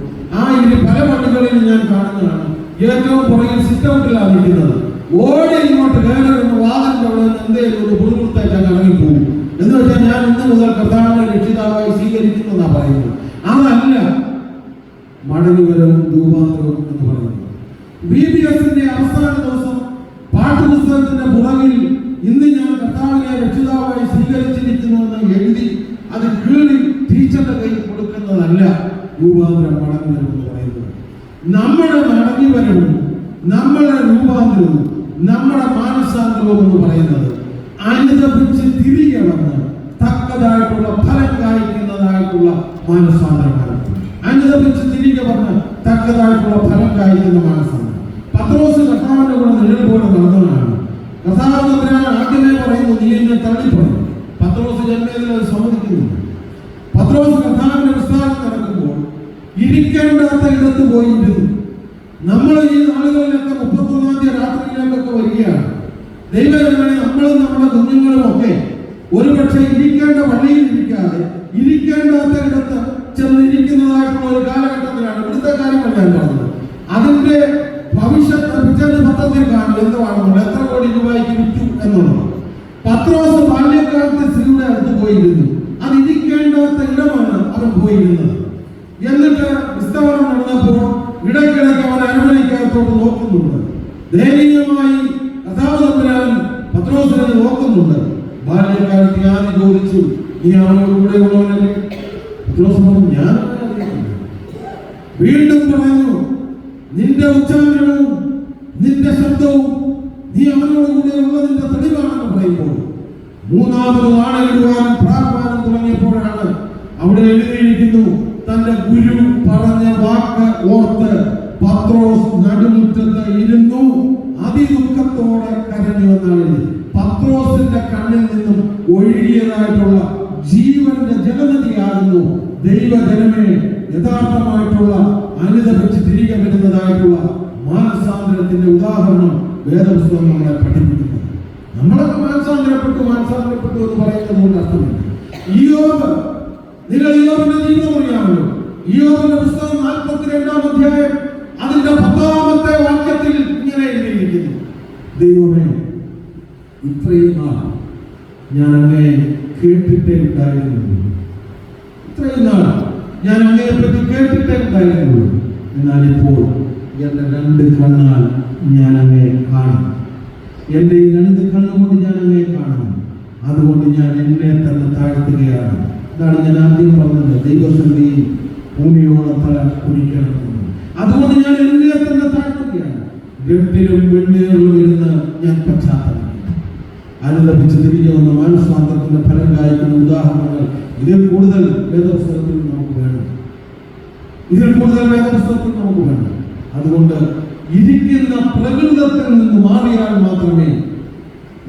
പല പള്ളികളിൽ ഞാൻ കാണുന്നതാണ്. ഏറ്റവും പുറകിൽ സിറ്റൗട്ടിലാണ് ഇരിക്കുന്നത്. ഓടി ഇങ്ങോട്ട് കയറുന്ന വാതിലിന്റെ അവിടെ നിന്ന് എന്തെങ്കിലും ഒരു പുതുപുറത്തേക്ക് ഇറങ്ങിപ്പോകും. എന്ന് വെച്ചാൽ ഞാൻ ഇന്ന് മുതൽ കർത്താവിനെ രക്ഷിതാവായി സ്വീകരിക്കുന്നതാണ് പറയുന്നത്. അതല്ല മടങ്ങിവരവും രൂപാന്തരവും എന്ന് പറയുന്നത്. VBSന്റെ അവസാന ദിവസം പാഠപുസ്തകത്തിന്റെ പുറകിൽ ഇന്ന് ഞാൻ കർത്താവിനെ രക്ഷിതാവായി സ്വീകരിച്ചിരിക്കുന്നുവെന്ന് എഴുതി അത് കീറി ടീച്ചറുടെ കയ്യിൽ കൊടുക്കുന്നതല്ല രൂപാന്തരം, മടങ്ങിവരവ് എന്ന് പറയുന്നത്. നമ്മുടെ മടങ്ങിവരവും നമ്മുടെ രൂപാന്തരവും നമ്മുടെ മാനസാന്തരവും എന്ന് പറയുന്നത് അനുദപിച്ച് തിരികെ വന്ന് തക്കതായിട്ടുള്ള ഫലം കായ്ക്കുന്നതായിട്ടുള്ള മാനസാന്തരമാണ്. അനുദപിച്ച് തിരികെ വന്ന് തക്കതായിട്ടുള്ള ഫലം കായ്ക്കുന്ന മാനസാന്തരം. പത്രോസ് കർത്താവിന്റെ കൂടെ നിഴൽ പോലെ നടന്നവനാണ്. കർത്താവ് ആദ്യമേ പറയുന്നു, നീ എന്നെ തള്ളിപ്പറയും. പത്രോസ് ജന്മത്തിൽ അത് സമ്മതിക്കുന്നില്ല. പത്രോസ് കർത്താവിന്റെ വിസ്താരം നടക്കുമ്പോൾ ഇരിക്കേണ്ടാത്ത ഇടത്ത് പോയിരുന്നു. നമ്മൾ ഈ നാളുകളിലൊക്കെ 31-ാം തീയതി രാത്രിയിലേക്കൊക്കെ വരികയാണ്. ദൈവജനങ്ങളെ നമ്മളും നമ്മുടെ കുഞ്ഞുങ്ങളും ഒക്കെ ഒരു പക്ഷേ ഇരിക്കേണ്ട പള്ളിയിൽ ഇരിക്കാതെ ഇരിക്കേണ്ടാത്ത ഇടത്ത് ചെന്നിരിക്കുന്നതായിട്ടുള്ള ഒരു കാലഘട്ടത്തിലാണ് ഇവിടുത്തെ കാര്യങ്ങൾ ഞാൻ പറഞ്ഞത്. അതിന്റെ ഭവിഷ്യത്ത് പിറ്റേന്ന് പത്രത്തിൽ കാണും എന്തുവാണെന്നുള്ളത്, എത്ര കോടി രൂപയ്ക്ക് വിറ്റു എന്നുള്ളത്. പത്രോസ് ബാല്യകാലത്ത് സ്ത്രീയുടെ അടുത്ത് പോയിരുന്നു. അത് ഇരിക്കേണ്ടാത്ത ഇടമാണ് അവൻ പോയിരുന്നത്. എന്നിട്ട് വിസ്താരം നടന്നപ്പോൾ ഇടയ്ക്കിടയ്ക്ക് അവൻ അരമനയ്ക്കകത്തോട്ട് നോക്കുന്നുണ്ട്. ദയനീയമായി കഥാതമ്പുരാൻ പത്രോസിനെ നോക്കുന്നുണ്ട്. ബാല്യകാലത്ത് ഞാൻ ചോദിച്ചു, നീ അവനോട് കൂടെ ഉള്ളവനല്ലേ? പത്രോസ് പറഞ്ഞു, ഞാൻ വീണ്ടും പറഞ്ഞു, നിന്റെ ഉച്ചാരണവും നിന്റെ ശബ്ദവും നീ അവനോട് കൂടെ ഉള്ളതിന്റെ തെളിവാണെന്ന് പറയുമ്പോൾ 3ാമത് ആണയിടുവാനും പ്രാർത്ഥിക്കാനും തുടങ്ങിയപ്പോഴാണ് അവിടെ എഴുതിയിരിക്കുന്നു, തന്റെ ഗുരു പറഞ്ഞ വാക്ക് ഓർത്ത് പത്രോസ് നടുമുറ്റത്ത് ഇരുന്നു അതിദുഃഖത്തോടെ കരഞ്ഞു എന്നാണ്. പത്രോസിന്റെ കണ്ണിൽ നിന്നും ഒഴുകിയതായിട്ടുള്ള ജീവന്റെ ജലനദിയാകുന്നു ദൈവജനമേ യഥാർത്ഥമായിട്ടുള്ള അനുദപിച്ച് തിരികെ വരുന്നതായിട്ടുള്ള മാനസാന്തരത്തിന്റെ ഉദാഹരണം വേദപുസ്തകം നമ്മളെ പഠിപ്പിക്കുന്നത്. നമ്മളൊക്കെ മാനസാന്തരപ്പെട്ടു എന്ന് പറയുന്നത് കൊണ്ട് അർത്ഥമില്ല. നിങ്ങൾ ഇയ്യോബിന്റെ ജീവിതം അറിയാമല്ലോ. ഇയ്യോബിന്റെ പുസ്തകം 42-ാം അധ്യായം അതിന്റെ 10-ാമത്തെ വാക്യത്തിൽ ഇങ്ങനെ എഴുതിയിരിക്കുന്നു: ദൈവമേ, ഇത്രയും നാൾ ഞാൻ അങ്ങയെ കേട്ടിട്ടേ ഉണ്ടായിരുന്നുള്ളൂ. ഇത്രയും നാൾ ഞാൻ അങ്ങയെ പറ്റി കേട്ടിട്ടേ ഉണ്ടായിരുന്നുള്ളൂ. എന്നാൽ ഇപ്പോൾ എന്റെ 2 കണ്ണാൽ ഞാൻ അങ്ങയെ കാണും. എന്റെ ഈ 2 കണ്ണുകൊണ്ട് ഞാൻ അങ്ങയെ കാണും. അതുകൊണ്ട് ഞാൻ എന്നെ തന്നെ താഴ്ത്തുകയാണ്. ഇതാണ് ഞാൻ ആദ്യം പറഞ്ഞത്, ദൈവസന്നിധിയിൽ ഭൂമിയോളം തല കുനിക്കണമെന്ന്. അതുകൊണ്ട് ഞാൻ എന്നെ തന്നെ താഴ്ത്തുകയാണ്. വെട്ടിലും വെണ്ണീറിലും ഇരുന്ന് ഞാൻ പശ്ചാത്തലം അനുദപിച്ച് തിരികെ വന്ന മാനസാന്തരത്തിന്റെ ഫലം കായ്ക്കുന്ന ഉദാഹരണങ്ങൾ ഇതിൽ കൂടുതൽ വേദപുസ്തകത്തിൽ നമുക്ക് വേണം. അതുകൊണ്ട് ഇരിക്കുന്ന പ്രകൃതത്തിൽ നിന്ന് മാറിയാൽ മാത്രമേ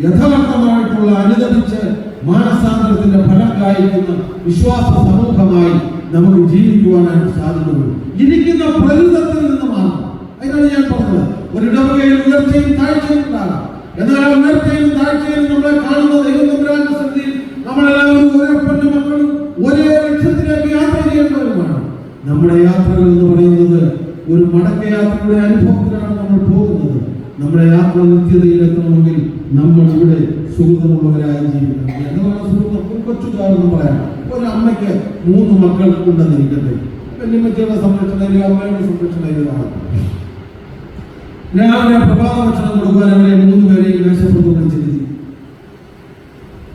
യഥാർത്ഥമായിട്ടുള്ള അനുദപിച്ച് മാനസാന്തരത്തിന്റെ ഫലം കായ്ക്കുന്ന വിശ്വാസ സമൂഹമായി നമുക്ക് ജീവിക്കുവാനായിട്ട് സാധിക്കുള്ളൂ. ഇരിക്കുന്ന പ്രകൃതത്തിൽ നിന്ന് മാറണം. അതിനാണ് ഞാൻ പറഞ്ഞത്, ഒരു ഇടവകയിൽ ഉയർച്ചയും താഴ്ചയും ഉണ്ടാകാം. എന്നാൽ ആ ഉയർച്ചയും താഴ്ചയും നമ്മളെ കാണുന്ന ദൈവത്തിന്റെ സന്നിധിയിൽ നമ്മളെല്ലാവരും ഒരപ്പന്റെ മക്കളും ഒരേ ലക്ഷ്യത്തിലേക്ക് യാത്ര ചെയ്യേണ്ടവരുമാണ്. നമ്മുടെ യാത്രകൾ എന്ന് പറയുന്നത് ഒരു മടക്കയാത്രയുടെ അനുഭവത്തിലാണ് നമ്മൾ പോകുന്നത്. നമ്മുടെ യാത്ര നിത്യതയിലെത്തണമെങ്കിൽ നമ്മൾ ഇവിടെ സുഹൃത്തുമുള്ളവരായി ജീവിക്കണം. എന്താണ് സുഹൃത്തം? ഒരു കൊച്ചുകാരെന്ന് പറയാം. ഒരു അമ്മയ്ക്ക് 3 മക്കൾ ഉണ്ടെന്നിരിക്കട്ടെ. വല്യമ്മച്ചിയുടെ സംരക്ഷണയിൽ, അമ്മയുടെ സംരക്ഷണയിൽ രാവിലെ പ്രഭാത ഭക്ഷണം കൊടുക്കാൻ അവരെ 3 പേരെയും മേശപ്പുറത്ത് വിളിച്ചിരുത്തി.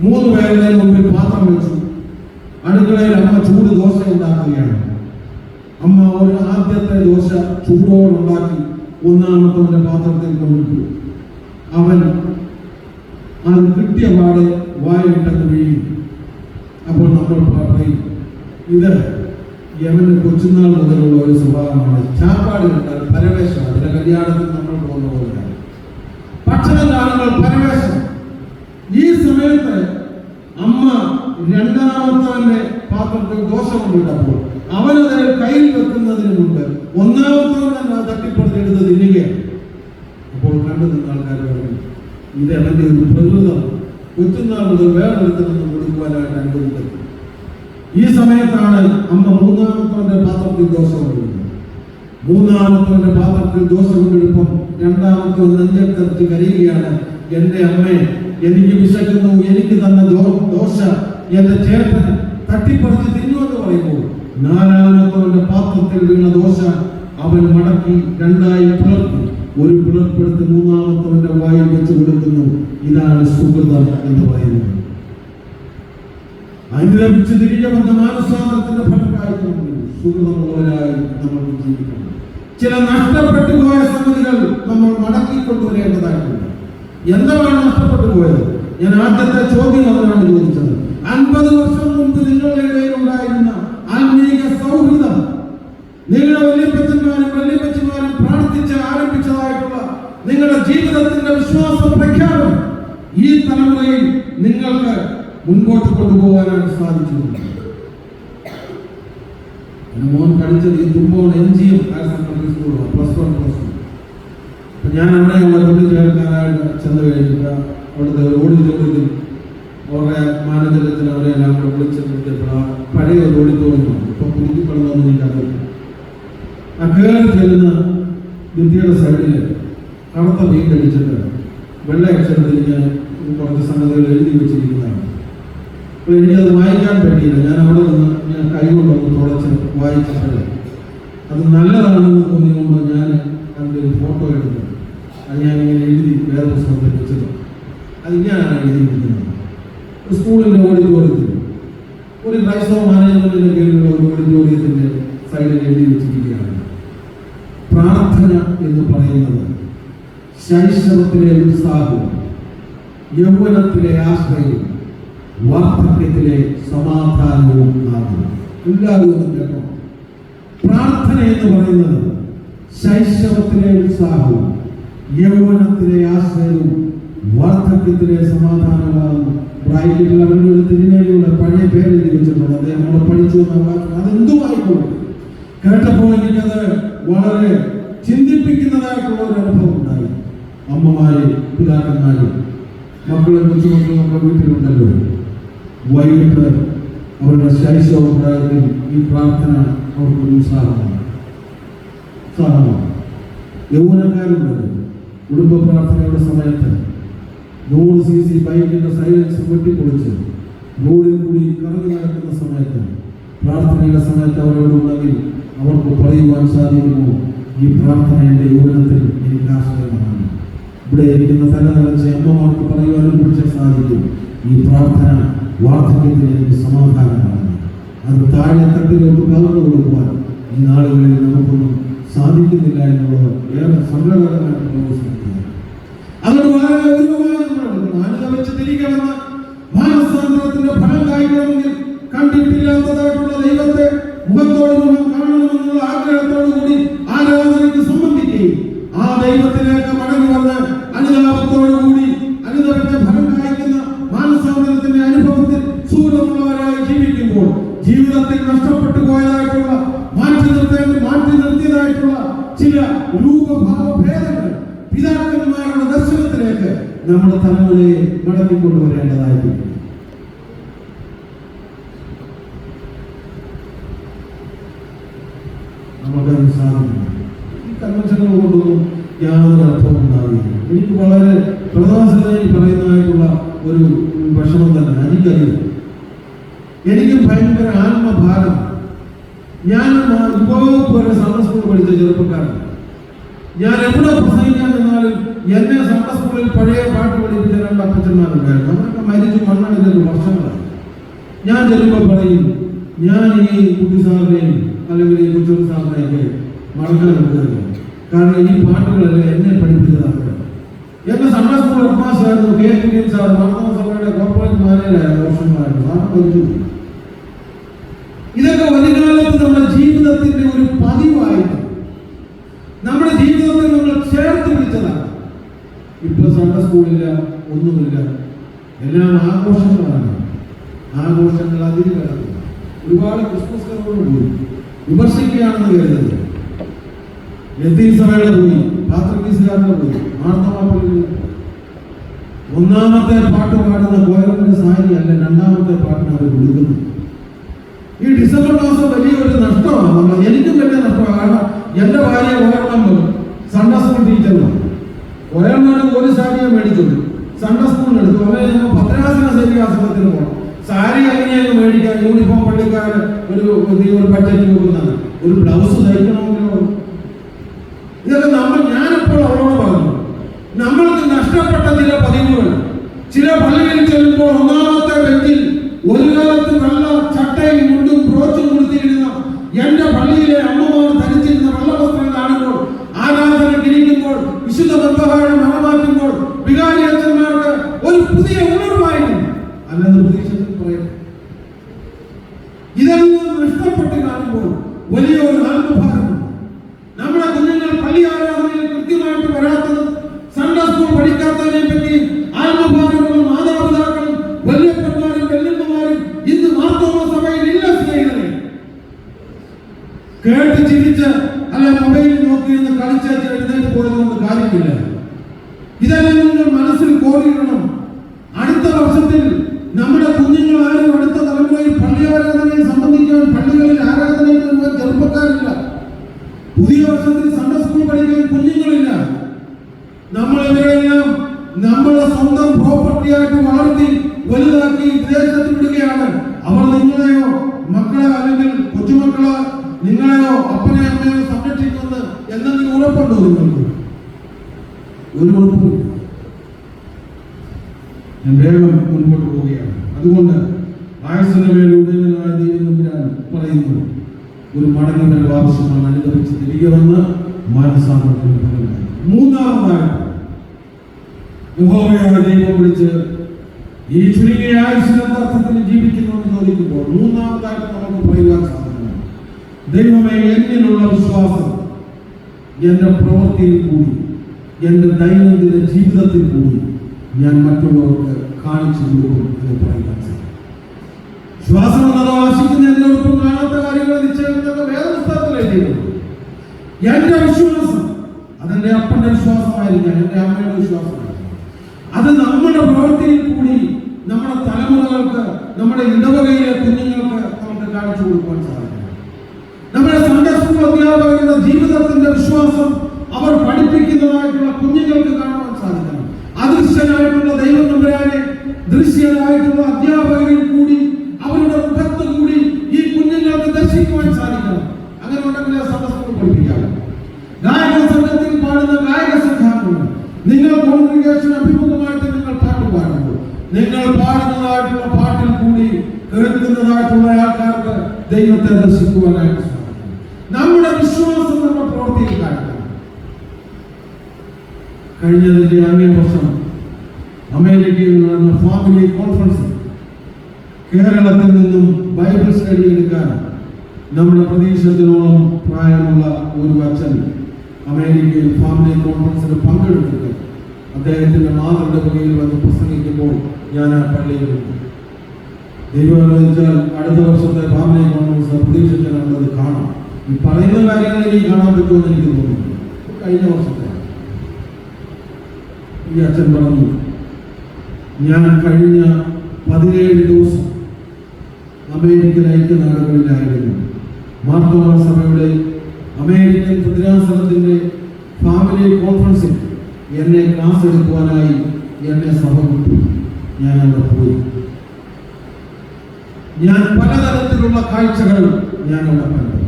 3 പേരുടെ മുമ്പിൽ പാത്രം വെച്ചു. അടുക്കളയിൽ അമ്മ ചൂട് ദോശ ഉണ്ടാക്കുകയാണ്. അമ്മ ഒരു ആദ്യത്തെ ദോശ ചൂടോടുണ്ടാക്കി 1-ാമത്തവന്റെ പാത്രത്തിൽ കൊണ്ടിട്ടു. അവൻ അത് കിട്ടിയ പാടെ വായിട്ടങ്ങ് വീഴും. അപ്പോൾ നമ്മൾ പറയും, ഇത് യവന് കൊച്ചുനാൾ മുതലുള്ള ഒരു സ്വഭാവമാണ്. ചാപ്പാട് കണ്ടാൽ പരവേശം. അതിന്റെ കല്യാണത്തിൽ നമ്മൾ പോകുന്ന പോലെയാണ്. ഭക്ഷണം കാണുമ്പോൾ പരവേശം. ഈ സമയത്ത് അമ്മ 2-ാമത്തവന്റെ പാത്രത്തിൽ ദോശ കൊണ്ടിട്ടപ്പോൾ അവനത് കയ്യിൽ വെക്കുന്നതിന് മുമ്പ് 1-ാമത്തവൻ തന്നെ തട്ടിപ്പടുത്തെടുത്ത് തിന്നുകയാണ്. അപ്പോൾ കണ്ടു നിന്ന ആൾക്കാർ പറഞ്ഞു, ഇത് അവന്റെ ഒരു പ്രകൃതം. കൊച്ചുനാൾ മുതൽ വേറൊരുത്തിൽ നിന്ന് കൊടുക്കുവാനായിട്ട് അനുവദിക്കുന്നത്. ഈ സമയത്താണ് അമ്മ 3-ാമത്തവന്റെ പാത്രത്തിൽ ദോശ കൊണ്ടിരുന്നത്. 3-ാമത്തവന്റെ പാത്രത്തിൽ ദോശ കൊണ്ടിരുപ്പം 2-ാമത്തവൻ നെഞ്ചെടുത്ത് കരയുകയാണ്, എന്റെ അമ്മേ, എനിക്ക് വിശക്കുന്നു, എനിക്ക് തന്ന ദോശ എന്റെ ചേട്ടൻ തട്ടിപ്പറിച്ച് തിന്നുവെന്ന് പറയുമ്പോൾ 4-ാമത്തവന്റെ പാത്രത്തിൽ വീണ ദോശ അവൻ മടക്കി 2ആയി പിളർത്തി. ഒരു പിളർപ്പെടുത്ത് 3-ാമത്തവന്റെ വായിൽ വെച്ച് കൊടുക്കുന്നു. ഇതാണ് സുഹൃതം എന്ന് പറയുന്നത്. അനുദപിച്ച് തിരികെ വന്ന മാനസാന്തരത്തിന്റെ ഫലമായിട്ട് സുഹൃതമുള്ളവരായി നമ്മൾ ജീവിക്കണം. ചില നഷ്ടപ്പെട്ടു പോയ സംഗതികൾ നമ്മൾ മടക്കിക്കൊണ്ടുവരേണ്ടതായിട്ടുണ്ട്. എന്താണ് നഷ്ടപ്പെട്ടു പോയത്? ഞാൻ ആദ്യത്തെ ചോദ്യം അവരാണ് ചോദിച്ചത്. 50 വർഷം മുമ്പ് നിങ്ങളുടെ ഇടയിൽ ഉണ്ടായിരുന്ന ആത്മീയ സൗഹൃദം, നിങ്ങളുടെ വല്യപ്പച്ചന്മാരും വല്യപ്പച്ചന്മാരും പ്രാർത്ഥിച്ച് ആരംഭിച്ചതായിട്ടുള്ള നിങ്ങളുടെ ജീവിതത്തിന്റെ വിശ്വാസ പ്രഖ്യാപനം ഈ തലമുറയിൽ നിങ്ങൾക്ക് മുൻപോട്ട് കൊണ്ടുപോകാനാണ് സാധിച്ചിട്ടുണ്ട്. മോൻ പഠിച്ചത് ഈ തുമ്പോൺ NGM ഹയർ സെക്കൻഡറി സ്കൂളാണ്, +1+2. ഞാൻ അവിടെയുള്ള കൊണ്ട് ചേർക്കാനായിട്ട് ചെന്ന് കഴിഞ്ഞിട്ട് അവിടുത്തെ ഓഡിറ്റോറിയത്തിൽ അവരുടെ മാനേജരത്തിന് അവരെല്ലാം കൂടെ വിളിച്ചെടുത്തപ്പോൾ പഴയ ഒരു ഓഡിറ്റോറിയമാണ്. ഇപ്പം പുതുക്കിപ്പെടുന്നതെന്ന് എനിക്കറിയില്ല. ആ കയറി ചെല്ലുന്ന ഭിത്തിയുടെ സൈഡിൽ കറുത്ത പെയിന്റ് അടിച്ചിട്ട് വെള്ള അക്ഷരത്തിൽ ഞാൻ കുറച്ച് സംഗതികൾ എഴുതി വെച്ചിരിക്കുന്നതാണ്. അപ്പോൾ എനിക്കത് വായിക്കാൻ പറ്റിയില്ല. ഞാൻ അവിടെ നിന്ന് ഞാൻ കൈകൊണ്ടൊന്ന് തുടച്ച് വായിച്ചിട്ട് അത് നല്ലതാണെന്ന് തോന്നിയുകൊണ്ട് ഞാൻ അതിൻ്റെ ഒരു ഫോട്ടോ എടുത്തു. അത് ഞാൻ ഇങ്ങനെ എഴുതി വേദപുസ്തകത്തിൽ വെച്ചത്. അത് ഇങ്ങനെയാണ് എഴുതിയിരിക്കുന്നത്. സ്കൂളിൻ്റെ ഓഡിറ്റോറിയത്തിൽ ഒരു ക്രൈസ്തവ മാനേജ്മെന്റിന്റെ കീഴിലുള്ള ഒരു ഓഡിറ്റോറിയത്തിൻ്റെ സൈഡിൽ എഴുതി വെച്ചിരിക്കുകയാണ്. പ്രാർത്ഥന എന്ന് പറയുന്നത് ശൈശവത്തിലെ ഉത്സാഹവും യൗവനത്തിലെ ആശ്രയവും വാർദ്ധക്യത്തിലെ സമാധാനവും ആകുന്നു. എല്ലാവരും കേട്ടോ. പ്രാർത്ഥന എന്ന് പറയുന്നത് ശൈശവത്തിലെ ഉത്സാഹവും യൗവനത്തിലെ ആശ്രയവും വാർദ്ധക്യത്തിലെ സമാധാനമാകുന്നു. ബ്രൈറ്റിൽ അവരുടെ ഒരു തിരുമേനിയുടെ പഴയ പേരെഴുതി വെച്ചിട്ടുണ്ട്. അദ്ദേഹം നമ്മൾ പഠിച്ചു അതെന്തുമായിക്കോട്ടെ. കേട്ടപ്പോൾ എനിക്കത് വളരെ ചിന്തിപ്പിക്കുന്നതായിട്ടുള്ള ഒരു അനുഭവം ഉണ്ടായി. അമ്മമാര്, പിതാക്കന്മാര്, മക്കളും കൊച്ചുമക്കളും നമ്മുടെ വീട്ടിലുണ്ടല്ലോ. വൈകിട്ട് അവരുടെ ശൈശവപ്രായത്തിൽ ഈ പ്രാർത്ഥന അവർക്കൊരു ഉത്സാഹമാണ്. യൗവനക്കാരുണ്ടല്ലോ, കുടുംബ പ്രാർത്ഥനയുടെ സമയത്ത് 100 cc ബൈക്കിന്റെ സൈലൻസ് വെട്ടിപ്പൊളിച്ച് റോഡിൽ കൂടി കറങ്ങി നടക്കുന്ന സമയത്ത്, പ്രാർത്ഥനയുടെ സമയത്ത് അവരോടുണ്ടെങ്കിൽ അവർക്ക് പറയുവാൻ സാധിക്കുമോ, ഈ പ്രാർത്ഥന എൻ്റെ യൗവനത്തിൽ എനിക്ക് ആശ്രയമാണ്. ഇവിടെ ഇരിക്കുന്ന തലനിലച്ച അമ്മമാർക്ക് പറയുവാനും കുറിച്ച് സാധിക്കും, ഈ പ്രാർത്ഥന വാർദ്ധക്യത്തിൽ എനിക്ക് സമാധാനമാണ്. അത് താഴെ തട്ടിലോട്ട് പകർന്നു കൊടുക്കുവാൻ ഈ നാളുകളിൽ നമുക്കൊന്നും സാധിക്കുന്നില്ല എന്നുള്ളത് ഏറെ സങ്കടകരമായിട്ടുള്ള സംഗതിയാണ്. അതുകൊണ്ട് വളരെ ഗൗരവമായി നമ്മൾ എടുക്കണം. അനുഭവിച്ച് തിരികെവന്ന മാനസാന്തരത്തിന്റെ ഫലം കായ്ക്കണമെങ്കിൽ കണ്ടിട്ടില്ലാത്തതായിട്ടുള്ള ദൈവത്തെ മുഖത്തോട് മുഖം കാണണമെന്നുള്ള ആഗ്രഹത്തോടു കൂടി ആരാധനയ്ക്ക് സംബന്ധിക്കുകയും ആ ദൈവത്തിലേക്ക് മടങ്ങി വന്ന് അനുതാപത്തോടുകൂടി അനുദപിച്ച ഫലം കായ്ക്കുന്ന മാനസാന്തരത്തിന്റെ അനുഭവത്തിൽ സൂര്യമുള്ളവരായി ജീവിക്കുമ്പോൾ ജീവിതത്തിൽ നഷ്ടപ്പെട്ടു പോയതായിട്ടുള്ള മാറ്റി നിർത്തിയതായിട്ടുള്ള ചില രൂപഭാവഭേദങ്ങൾ പിതാക്കന്മാരുടെ ദർശനത്തിലേക്ക് നമ്മുടെ തലമുറയെ മടങ്ങിക്കൊണ്ടുവരേണ്ടതായിട്ടുണ്ട്. നമുക്കത് സാധിക്കും. ഈ കൺവെൻഷനുകൾ കൊണ്ടൊന്നും യാതൊരു അർത്ഥവും ഉണ്ടാവുകയില്ല. എനിക്ക് വളരെ പ്രധാനമായി പറയുന്നതായിട്ടുള്ള ഒരു വിഷമം തന്നെ എനിക്കറിയാം. എനിക്ക് ഭയങ്കര ആത്മഭാരം. ഞാൻ ഇപ്പോൾ പോലെ സൺഡേ സ്കൂൾ പഠിച്ച ചെറുപ്പക്കാരൻ. ഞാൻ എവിടെ പ്രസംഗിക്കാൻ നിന്നാലും എന്നെ സൺഡേ സ്കൂളിൽ പഴയ പാട്ട് പഠിപ്പിച്ച 2 അപ്പച്ചന്മാരുണ്ടായിരുന്നു. അവരൊക്കെ മരിച്ചു മണ്ണടിഞ്ഞൊരു വർഷങ്ങളായി. ഞാൻ ചെല്ലുമ്പോൾ പറയും, ഞാൻ ഈ കുട്ടി സാറിനെയും അല്ലെങ്കിൽ ഈ കൊച്ചു സാറിനെയൊക്കെ മറക്കാൻ നിൽക്കുകയില്ല. കാരണം ഈ പാട്ടുകളെല്ലാം എന്നെ പഠിപ്പിച്ചതാണ്. എന്റെ സൺഡേ സ്കൂൾ ഹെഡ്മാസ്റ്ററായിരുന്നു KK സാർ. മാർത്തോമ സഭയുടെ കോർപ്പറേറ്റ് മാനേജറായിരുന്നു വർഷങ്ങളായിരുന്നു. സാറിന് പഠിച്ചു. ഇതൊക്കെ ഒരു കാലത്ത് നമ്മുടെ ജീവിതത്തിന്റെ ഒരു പതിവായിട്ട് നമ്മുടെ ജീവിതത്തിൽ നമ്മൾ ചേർത്ത് പിടിച്ചതാണ്. ഇപ്പൊ സൺഡേ സ്കൂളില്ല, ഒന്നുമില്ല, എല്ലാം ആഘോഷങ്ങളാണ്. ആഘോഷങ്ങൾ അതിൽ കിടക്കുന്നു. ഒരുപാട് ക്രിസ്മസ് കരോട് പോയി വിമർശിക്കുകയാണെന്ന് കരുതുന്നത്. സഭയുടെ പോയി, പാത്രക്കീസുകാരുടെ പോയി, മാർത്തോമാപ്പള്ളി. ഒന്നാമത്തെ പാട്ട് പാടുന്ന കോയറിന്റെ സാരി അല്ല 2ാമത്തെ പാട്ടിന് അവർ കൊടുക്കുന്നത്. ഈ ഡിസംബർ മാസം വലിയൊരു നഷ്ടമാണ്. എനിക്കും വലിയ നഷ്ടമാണ്. കാരണം എന്റെ ഭാര്യ കോയർണം സൺഡേ സ്കൂൾ ടീച്ചറാണ്. കോയർമാനും ഒരു സാരിയെ മേടിച്ചുള്ളൂ. സൺഡേ സ്കൂളിൽ എടുത്തു. അവരെ ഭദ്രാസന സേവികാശ്രമത്തിന് പോകണം. സാരി അങ്ങനെയൊക്കെ മേടിക്കാൻ യൂണിഫോം പള്ളിക്കാരൻ ഒരു ബഡ്ജറ്റ് കൊടുക്കുന്നതാണ്. ഒരു ബ്ലൗസ് തയ്ക്കണമെങ്കിലോ ഇതൊക്കെ ഞാനെപ്പോൾ അവരോട് പറഞ്ഞു, നമ്മൾക്ക് നഷ്ടപ്പെട്ട ചില പതിവുകൾ. ചില പള്ളികളിൽ ചെല്ലുമ്പോൾ 1ാമത്തെ ബെഞ്ചിൽ ഒരു കാലത്ത് നല്ല ചട്ടയും മുണ്ടും ബ്രോച്ചും കൊടുത്തിരുന്ന എന്റെ പള്ളിയിലെ അമ്മമാർ ധരിച്ചിരുന്ന വെള്ളവസ്ത്രം കാണുമ്പോൾ, ആരാധനയ്ക്കിരിക്കുമ്പോൾ, വിശുദ്ധ ബന്ധഭാരം മണമാറ്റുമ്പോൾ വികാരി അച്ഛന്മാർക്ക് ഒരു പുതിയ ഉണർവായിരുന്നു. അല്ലെന്ന് പ്രതീക്ഷത്തിൽ പറയട്ടെ. ഇതെല്ലാം നഷ്ടപ്പെട്ട് കാണുമ്പോൾ വലിയൊരു ആത്മഭാരം. നമ്മുടെ കുഞ്ഞുങ്ങൾ പള്ളി ആരാധനയിൽ കൃത്യമായിട്ട് വരാത്തതും സൺഡേ സ്കൂൾ പഠിക്കാത്തതിനെ പറ്റി ആത്മഭാരമുള്ള മാതാപിതാക്കളും വല്യപ്പന്മാരും വല്യമ്മമാരും ഇന്ന് മാർത്തോമ സഭയിൽ ഇല്ല. സ്നേഹിതരെ, കേട്ട് ചിരിച്ച് അല്ല മൊബൈലിൽ നോക്കിയിരുന്ന് കളിച്ച് എഴുന്നേറ്റ് പോയതുകൊണ്ട് കാര്യമില്ല. ഇതെല്ലാം നിങ്ങൾ മനസ്സിൽ കോറിയിടണം. അടുത്ത വർഷത്തിൽ നമ്മുടെ കുഞ്ഞുങ്ങൾ ആരും അടുത്ത തലമുറയിൽ പള്ളി ആരാധനയെ സംബന്ധിക്കാൻ പള്ളികളിൽ ആരാധനയിൽ ചെറുപ്പക്കാരില്ല. പുതിയ വർഷത്തിൽ സൺഡേ സ്കൂൾ പഠിക്കാൻ കുഞ്ഞുങ്ങളില്ല. നമ്മൾ ഇവരെല്ലാം നമ്മളെ സ്വന്തം പ്രോപ്പർട്ടിയായിട്ട് വളർത്തി വലുതാക്കി വിദേശത്ത് വിടുകയാണ്. അവർ നിങ്ങളെയോ മക്കളെ അല്ലെങ്കിൽ കൊച്ചുമക്കളെ നിങ്ങളെയോ അപ്പനെ അമ്മയോ സംരക്ഷിക്കുന്നത് എന്തെങ്കിലും ഉറപ്പുണ്ടോ? നിങ്ങൾക്ക് ഒരു ഉറപ്പുമില്ല. ഞാൻ വേഗം മുൻപോട്ട് പോവുകയാണ്. അതുകൊണ്ട് ആയുസ്സിന് വേണ്ടിയായ ദൈവം ഞാൻ പറയുന്നു, ഒരു മടങ്ങുന്ന ആവശ്യമാണ്. അനുഭവിച്ച് തിരികെ വന്ന് മാനസാന്തരത്തിന് ഫലമായി. 3ാമതായിട്ട് യഹോവയായ ദൈവം വിളിച്ച് ഈ ചുരുങ്ങിയ ആയുസ്സിനർത്ഥത്തിൽ ജീവിക്കുന്നുവെന്ന് ചോദിക്കുമ്പോൾ 3ാമതായിട്ട് നമുക്ക് പറയുവാൻ സാധിക്കണം, ദൈവമേ എന്നിലുള്ള വിശ്വാസം എന്റെ പ്രവൃത്തിയിൽ കൂടി എന്റെ ദൈനംദിന ജീവിതത്തിൽ കൂടി ഞാൻ മറ്റുള്ളവർക്ക് കാണിച്ചു കൊടുക്കും എന്ന് പറയുവാൻ സാധിക്കും. ശ്വാസം എന്നത് ആശിക്കുന്നതിനോടൊപ്പം കാണാത്ത കാര്യങ്ങൾ നിശ്ചയിക്കുന്ന വേദപുസ്തകത്തിൽ എഴുതിയിട്ടുണ്ട്. എന്റെ വിശ്വാസം അതെന്റെ അപ്പന്റെ വിശ്വാസമായിരിക്കാം, എന്റെ അമ്മയുടെ വിശ്വാസമായിരിക്കാം. അത് നമ്മുടെ പ്രവൃത്തിയിൽ കൂടി നമ്മുടെ തലമുറകൾക്ക്, നമ്മുടെ ഇടവകയിലെ കുഞ്ഞുങ്ങൾക്ക് നമുക്ക് കാണിച്ചു കൊടുക്കുവാൻ സാധിക്കും. നമ്മുടെ സൺഡേ സ്കൂൾ അധ്യാപകരുടെ ജീവിതത്തിന്റെ വിശ്വാസം അവർ പഠിപ്പിക്കുന്നതായിട്ടുള്ള കുഞ്ഞുങ്ങൾക്ക് കാണുവാൻ സാധിക്കണം. അദൃശ്യനായിട്ടുള്ള ദൈവം നമ്പുരാനെ ദൃശ്യനായിട്ടുള്ള അധ്യാപകരിൽ കൂടി അവരുടെ മുഖത്ത് കൂടി ഈ കുഞ്ഞുങ്ങൾക്ക് ദർശിക്കുവാൻ സാധിക്കണം. അങ്ങനെ ഉണ്ടെങ്കിൽ സൺഡേ സ്കൂൾ പഠിപ്പിക്കാം. ഗായക സംഘത്തിൽ പാടുന്ന ഗായക സംഘാംഗങ്ങൾ, നിങ്ങൾ കോൺഗ്രിഗേഷൻ അഭിമുഖമായിട്ട് നിങ്ങൾ പാട്ട് പാടുമ്പോൾ നിങ്ങൾ പാടുന്നതായിട്ടുള്ള പാട്ടിൽ കൂടി കേൾക്കുന്നതായിട്ടുള്ള ആൾക്കാർക്ക് ദൈവത്തെ ദർശിക്കുവാനായിട്ട് സാധിക്കും. നമ്മുടെ വിശ്വാസം നമ്മുടെ പ്രവൃത്തിയിൽ കാണിക്കണം. കഴിഞ്ഞതിന്റെ അങ്ങേ വർഷം അമേരിക്കയിൽ നടന്ന ഫാമിലി കോൺഫറൻസ് കേരളത്തിൽ നിന്നും ബൈബിൾ സ്റ്റഡി എടുക്കാൻ നമ്മുടെ പ്രതീക്ഷത്തിനോളം പ്രായമുള്ള ഒരു അച്ഛൻ അമേരിക്കയിൽ ഫാമിലി കോൺഫറൻസിന് പങ്കെടുത്തിട്ട് അദ്ദേഹത്തിന്റെ മാതൃയുടെ വകയിൽ വന്ന് പ്രസംഗിക്കുമ്പോൾ ഞാൻ ആ പള്ളിയിലുണ്ട്. ദൈവം അനുവദിച്ചാൽ അടുത്ത വർഷത്തെ ഫാമിലി കോൺഫറൻസ് പ്രതീക്ഷിച്ചാൽ കാണാം. ഈ പറയുന്ന കാര്യങ്ങൾ എനിക്ക് കാണാൻ പറ്റുമെന്ന് എനിക്ക് തോന്നുന്നു. കഴിഞ്ഞ വർഷത്തെ ഈ അച്ഛൻ പറഞ്ഞു, ഞാൻ കഴിഞ്ഞ 17 ദിവസം അമേരിക്കൻ ഐക്യനാടുകളിലായിരുന്നു. മാർത്തോമാ സഭയുടെ അമേരിക്കൻ ഭദ്രാസനത്തിന്റെ ഫാമിലി കോൺഫറൻസിൽ എന്നെ ക്ലാസ് എടുക്കുവാനായി എന്നെ സഭ വിട്ടു. ഞാൻ അവിടെ പോയി. ഞാൻ പലതരത്തിലുള്ള കാഴ്ചകൾ ഞാൻ അവിടെ കണ്ടു.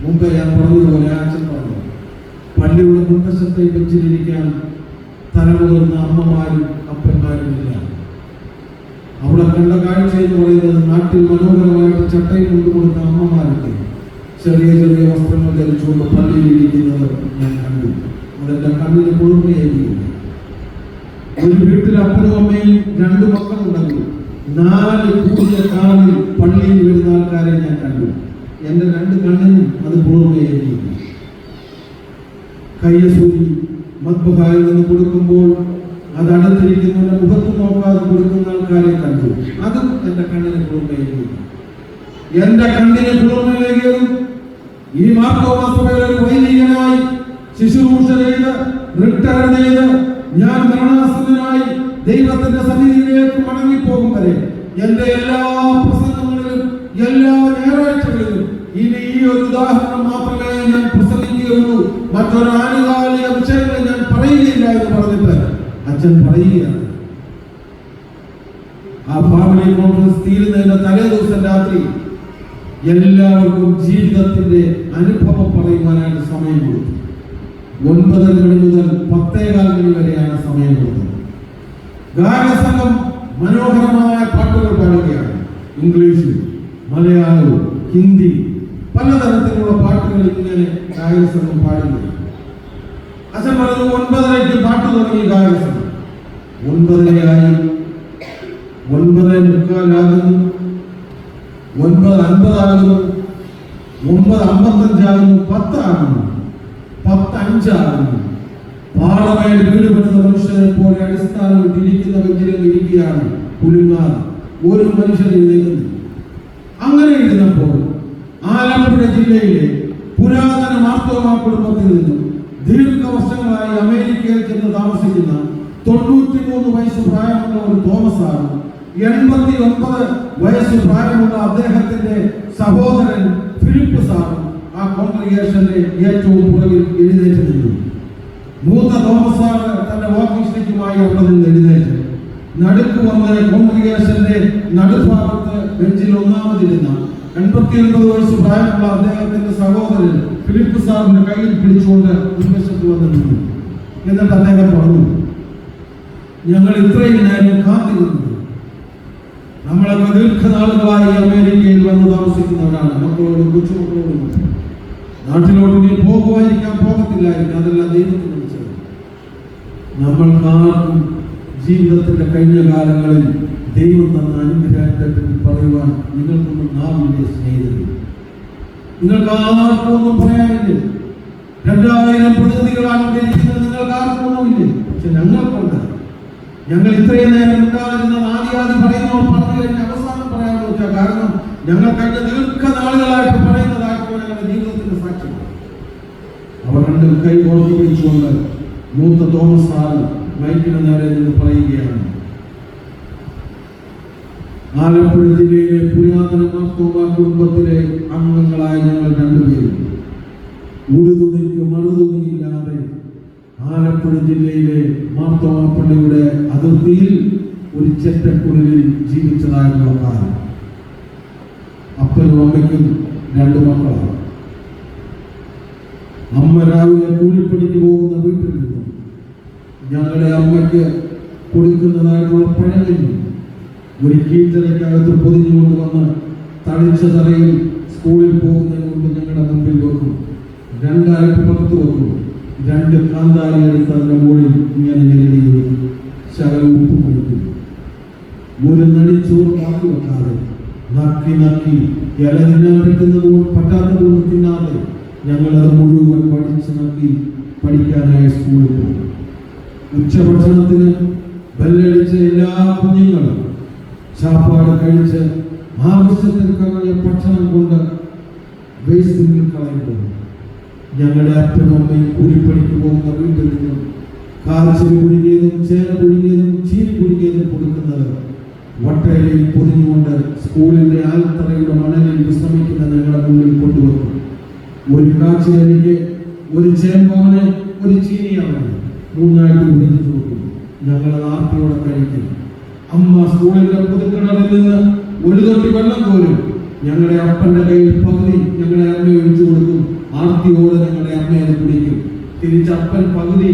മുമ്പ് ഞാൻ പറഞ്ഞതുപോലെ അച്ഛൻ പറഞ്ഞു, പള്ളിയുടെ മുൻവശത്തെ ബെഞ്ചിലിരിക്കാൻ തലമുതിർന്ന അമ്മമാരും അപ്പന്മാരും ഇല്ല. അവിടെ കണ്ട കാഴ്ച എന്ന് പറയുന്നത് നാട്ടിൽ മനോഹരമായിട്ട് ചട്ടയും കൊണ്ടുകൊടുത്ത അമ്മമാരൊക്കെ ചെറിയ ചെറിയ വസ്ത്രങ്ങൾ ധരിച്ചുകൊണ്ട് പള്ളിയിൽ ഇരിക്കുന്നത് ഞാൻ കണ്ടു. അതെന്റെ കണ്ണിന് കുളിർമയേകിയില്ല. ഒരു വീട്ടിൽ അപ്പനും അമ്മയും 2 മക്കളുണ്ടെങ്കിൽ 4 കൂടിയ കാറിൽ പള്ളിയിൽ വരുന്ന ആൾക്കാരെ ഞാൻ കണ്ടു. എന്റെ 2 കണ്ണിനും അത് കുളിർമയേകിയില്ല. കയ്യസൂരി മദ്ബഹായിൽ നിന്ന് കൊടുക്കുമ്പോൾ അത് അടുത്തിരിക്കുന്നവരുടെ മുഖത്ത് നോക്കാതെ കൊടുക്കുന്ന ആൾക്കാരെ കണ്ടു. അതും എന്റെ കണ്ണിന് കുളിർമയേകിയില്ല. എന്റെ കണ്ണിന് കുളിർമയേകിയതും ഈ മാർത്തോമാ സഭയിലെ ഒരു വൈദികനായി ശുശ്രൂഷ ചെയ്ത് റിട്ടയർ ചെയ്ത് ഞാൻ മരണാസന്നനായി ദൈവത്തിന്റെ സന്നിധിയിലേക്ക് മടങ്ങിപ്പോകും വരെ എന്റെ എല്ലാ പ്രസംഗങ്ങളിലും എല്ലാ ഞായറാഴ്ചകളിലും ഇനി ഈ ഒരു ഉദാഹരണം മാത്രമേ ഞാൻ പ്രസംഗിക്കുകയുള്ളൂ, മറ്റൊരു ആനുകാലിക വിഷയങ്ങൾ ഞാൻ പറയുകയില്ല എന്ന് പറഞ്ഞിട്ട് അച്ഛൻ പറയുകയാണ്. ആ ഫാമിലി കോൺഫറൻസ് തീരുന്നതിന്റെ തലേ ദിവസം രാത്രി എല്ലാവർക്കും ജീവിതത്തിന്റെ അനുഭവം പറയുവാനായിട്ട് സമയം കൊടുത്തു. 9:30 മണി മുതൽ 10:15 മണി വരെയാണ് സമയം കൊടുത്തത്. ഗാനസംഘം മനോഹരമായ പാട്ടുകൾ പാടുകയാണ്. ഇംഗ്ലീഷ്, മലയാളം, ഹിന്ദി, പലതരത്തിലുള്ള പാട്ടുകൾ ഇങ്ങനെ ഗായകസംഘം പാടുകയാണ്. അച്ഛൻ പറഞ്ഞു 9:30 പാട്ട് തുടങ്ങി ഗായകസംഘം. 9:30 ആയി, 9:45 ആകുന്നു, 9:50 ആകുന്നു, 9:55 ആകുന്നു, 10 ആകുന്നു, 10:05 ആകുന്നു. പാളമേൽ വീട് പെടുന്ന മനുഷ്യരെ പോലെ അടിസ്ഥാനം ഇരിക്കുന്ന വെഞ്ചിലും ഇരിക്കുകയാണ് കുലുങ്ങാതെ ഒരു മനുഷ്യൻ എഴുന്നേക്കുന്നു. അങ്ങനെ ഇരുന്നപ്പോൾ ആലപ്പുഴ ജില്ലയിലെ പുരാതന മാർത്തോമാ കുടുംബത്തിൽ നിന്നും ദീർഘവർഷങ്ങളായി അമേരിക്കയിൽ ചെന്ന് താമസിക്കുന്ന 93 വയസ്സ് പ്രായമുള്ള ഒരു തോമസ് ആണ് 89 വയസ്സ് പ്രായമുള്ള അദ്ദേഹത്തിന്റെ സഹോദരൻ ഫിലിപ്പ് സാറും ആ കോൺഗ്രിഗേഷന്റെ ഏറ്റവും പുറകിൽ എഴുന്നേറ്റ് നിന്നു. മൂത്ത തോമസ് സാറ് തന്റെ വാക്കിംഗ് സ്റ്റിക്കുമായി അവിടെ നിന്ന് എഴുന്നേറ്റ് നടുക്ക് വന്ന കോൺഗ്രിഗേഷന്റെ നടുഭാഗത്ത് ബെഞ്ചിൽ ഒന്നാമതിരുന്ന 89 വയസ്സ് പ്രായമുള്ള അദ്ദേഹത്തിന്റെ സഹോദരൻ ഫിലിപ്പ് സാറിന്റെ കയ്യിൽ പിടിച്ചുകൊണ്ട് മുൻവശത്ത് വന്ന് നിന്നു. എന്നിട്ട് അദ്ദേഹം പറഞ്ഞു, ഞങ്ങൾ ഇത്രയും നേരം കാത്തിരുന്നു. നമ്മളൊക്കെ ദീർഘനാളുകളായി അമേരിക്കയിൽ വന്ന് താമസിക്കുന്നവരാണ്. മക്കളോടും കൊച്ചുമക്കളോടും നാട്ടിലോട്ട് ഇനി പോകുമായിരിക്കാം, പോകത്തില്ലായിരിക്കാം, അതെല്ലാം ദൈവത്തിന് വിളിച്ചത്. നമ്മൾക്കാർക്കും ജീവിതത്തിന്റെ കഴിഞ്ഞ കാലങ്ങളിൽ ദൈവം തന്ന അനുഗ്രഹത്തെ പറയുവാൻ നിങ്ങൾക്കൊന്നും നാവില്ലേ സ്നേഹിതരെ? നിങ്ങൾക്ക് ആർക്കും ഒന്നും പറയാനില്ലേ? 2000 പ്രതിനിധികളാണ് ഇരിക്കുന്നത്. നിങ്ങൾക്ക് ആർക്കും ഒന്നുമില്ലേ? പക്ഷെ ഞങ്ങൾക്കുണ്ട്. ഞങ്ങൾ ഇത്രയും നേരം ഉണ്ടാകുന്ന ആദ്യാദ്യം പറയുന്നവർ പറഞ്ഞു കഴിഞ്ഞ് അവസാനം പറയാമെന്ന് വെച്ചാൽ കാരണം ഞങ്ങൾ കഴിഞ്ഞ ദീർഘനാളുകളായിട്ട് പറയുന്നതായിട്ടുള്ള ഞങ്ങളുടെ ജീവിതത്തിന്റെ സാക്ഷ്യമാണ്. അവരുടെ രണ്ടും കൈ കോർത്ത് പിടിച്ചുകൊണ്ട് മൂത്ത തോമസ് സാറ് മൈക്കിന് നേരെ നിന്ന് പറയുകയാണ്, ആലപ്പുഴ ജില്ലയിലെ പുരാതന മാർത്തോമാ കുടുംബത്തിലെ അംഗങ്ങളായ ഞങ്ങൾ രണ്ടുപേരും ഉടുതുണിക്ക് മറുതുണിയില്ലാതെ ആലപ്പുഴ ജില്ലയിലെ മാർത്തോമാ പള്ളിയുടെ അതിർത്തിയിൽ ഒരു ചെറ്റക്കുടലിൽ ജീവിച്ചതായിട്ടുള്ള കാലം. അപ്പനും അമ്മയ്ക്കും രണ്ട് മക്കളാണ്. അമ്മ രാവിലെ കൂലിപ്പണിക്ക് പോകുന്ന വീട്ടിൽ നിന്നും ഞങ്ങളുടെ അമ്മയ്ക്ക് കൊടുക്കുന്നതായിട്ടുള്ള പഴങ്ങളിൽ ഒരു കീറ്റലയ്ക്കകത്ത് പൊതിഞ്ഞുകൊണ്ട് വന്ന് തളിച്ച തറയിൽ സ്കൂളിൽ പോകുന്നതിന് മുമ്പ് ഞങ്ങളുടെ മുമ്പിൽ വെക്കും. രണ്ടായിട്ട് പുറത്ത് വെക്കും. രണ്ട് കാന്താരി എടുത്ത് അതിൻ്റെ മുകളിൽ ഇങ്ങനെ ഞെരടി ശകലം ഉപ്പ് കൊടുക്കും. ഒരു നടിച്ചോറ് മാറ്റി വെക്കാതെ നക്കി നക്കി ഇല തിന്നാൻ പറ്റുന്നത് പറ്റാത്തതൊന്നും തിന്നാതെ ഞങ്ങളത് മുഴുവൻ പഠിച്ച് നക്കി പഠിക്കാനായി സ്കൂളിൽ പോകും. ഉച്ചഭക്ഷണത്തിന് ബെല്ലടിച്ച എല്ലാ കുഞ്ഞുങ്ങളും ചാപ്പാട് കഴിച്ച് ആവശ്യത്തിന് കവിഞ്ഞ ഭക്ഷണം കൊണ്ട് വേസ്റ്റിൽ കളയുമ്പോൾ ഞങ്ങളുടെ അപ്പനും അമ്മയും കൂലിപ്പണിക്ക് പോകുന്ന വീട്ടിൽ നിന്നും കാച്ചിൽ കുടുങ്ങിയതും ചേന കുടുങ്ങിയതും ചീനി കുടുങ്ങിയതും കൊടുക്കുന്നത് വട്ടയിലയിൽ പൊതിഞ്ഞുകൊണ്ട് സ്കൂളിന്റെ ആൽത്തറയുടെ മണലിൽ വിശ്രമിക്കുന്ന ഞങ്ങളുടെ മുന്നിൽ കൊണ്ടുവെക്കും. ഒരു കാച്ചിലേക്ക് ഒരു ചേമ്പോനെ ഒരു ചീനിയാണ് മൂന്നായിട്ട് വിളിച്ചു നോക്കും. ഞങ്ങളത് ആർത്തിയോടെ കഴിക്കും. അമ്മ സ്കൂളിന്റെ പുതുക്കിണറിൽ നിന്ന് ഒരു തൊട്ടി വെള്ളം കോരും. ഞങ്ങളുടെ അപ്പന്റെ കയ്യിൽ പകുതി ഞങ്ങളുടെ അമ്മ ഒഴിച്ചു കൊടുക്കും. ആർത്തിയോടെ ഞങ്ങളുടെ അമ്മ അത് കുടിക്കും. തിരിച്ച് അപ്പൻ പകുതി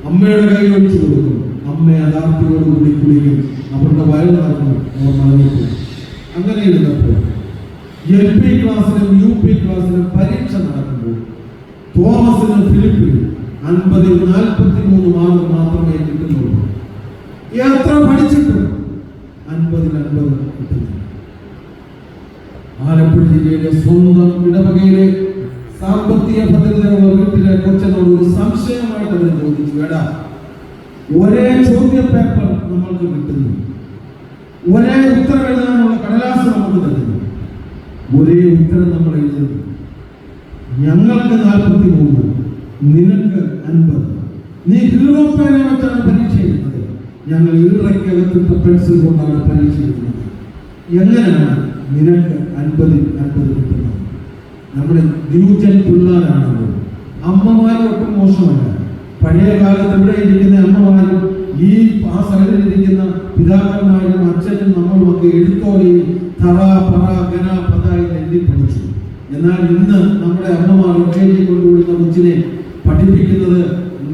അമ്മയുടെ കയ്യിൽ ഒഴിച്ചു കൊടുക്കും. അമ്മ അത് ആർത്തിയോട് കൂടി കുടിക്കും. അവരുടെ വയറ് നടക്കും. അവർ മറന്നിട്ടു. അങ്ങനെ ഇരുന്നപ്പോൾ LP ക്ലാസ്സിലും UP ക്ലാസ്സിലും പരീക്ഷ നടക്കുമ്പോൾ തോമസിനും ഫിലിപ്പിനും 50-ൽ 43 മാർക്ക് മാത്രമേ കിട്ടുന്നുള്ളൂ. എത്ര പഠിച്ചിട്ടും 50-ൽ 50 കിട്ടുന്നു. ആലപ്പുഴ ജില്ലയിലെ സ്വന്തം ഇടവകയിലെ സാമ്പത്തിക ഭദ്രതയുള്ള വീട്ടിലെ കൊച്ചനോട് ഒരു സംശയമായിട്ട് അവർ ചോദിച്ചു, എടാ ഒരേ ചോദ്യ പേപ്പർ നമ്മൾക്ക് കിട്ടുന്നു, ഒരേ ഉത്തരം എഴുതാനുള്ള കടലാസ് നമുക്ക് തരുന്നു, ഒരേ ഉത്തരം നമ്മൾ എഴുതുന്നു, ഞങ്ങൾക്ക് 43, നിനക്ക് 50. നീ ഹീറോപ്പേനെ വെച്ചാണ് പരീക്ഷ എഴുതുന്നത്, ഞങ്ങൾ ഈറയ്ക്കകത്തിട്ട പെൻസിൽ കൊണ്ടാണ് പരീക്ഷ എഴുതുന്നത്. എങ്ങനെയാണ് നിനക്ക് 50-ൽ 50 കിട്ടുന്നത്? നമ്മുടെ ന്യൂജൻ പിള്ളേരാണല്ലോ. അമ്മമാരും ഒട്ടും മോശമല്ല. പഴയ കാലത്ത് ഇവിടെ ഇരിക്കുന്ന അമ്മമാരും ആ സൈഡിലിരിക്കുന്ന പിതാക്കന്മാരും അച്ഛനും നമ്മളുമൊക്കെ എഴുത്തോലയിൽ തറ പറ ഗന പത എന്ന് എഴുതി പഠിച്ചു. എന്നാൽ ഇന്ന് നമ്മുടെ അമ്മമാർ ഒറ്റയിൽ കൊണ്ടുവിടുന്ന കൊച്ചിനെ പഠിപ്പിക്കുന്നത്